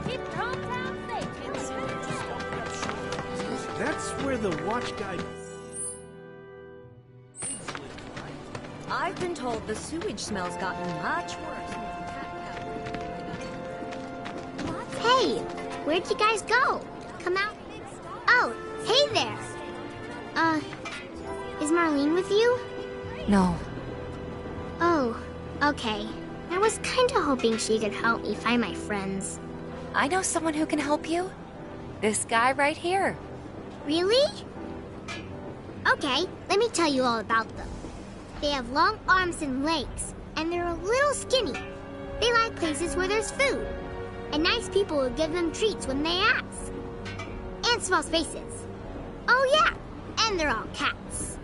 Keep your hometown safe! Kill a critter today! That's where the watch guy... I've been told the sewage smell's gotten much worse. Hey, where'd you guys go? Come out. Oh, hey there. Is Marlene with you? No. Oh, okay. I was kinda hoping she could help me find my friends. I know someone who can help you. This guy right here. Really? Okay, let me tell you all about them. They have long arms and legs, and they're a little skinny. They like places where there's food, and nice people will give them treats when they ask. And small spaces. Oh yeah, and they're all cats.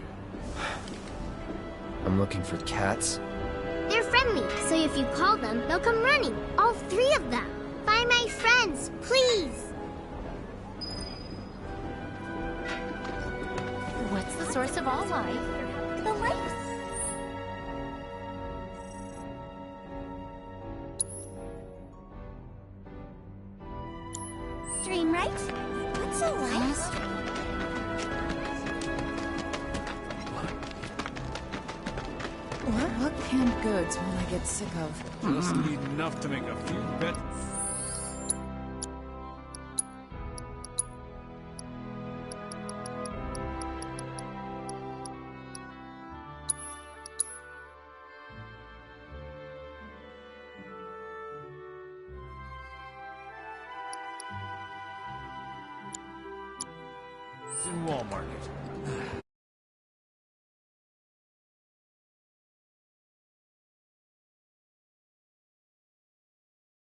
I'm looking for cats. They're friendly, so if you call them, they'll come running. All 3 of them. Find my friends, please. What's the source of all life? The light. Dream, right? What's a light? What canned goods will I get sick of? Just need enough to make a few bets. In Wall Market.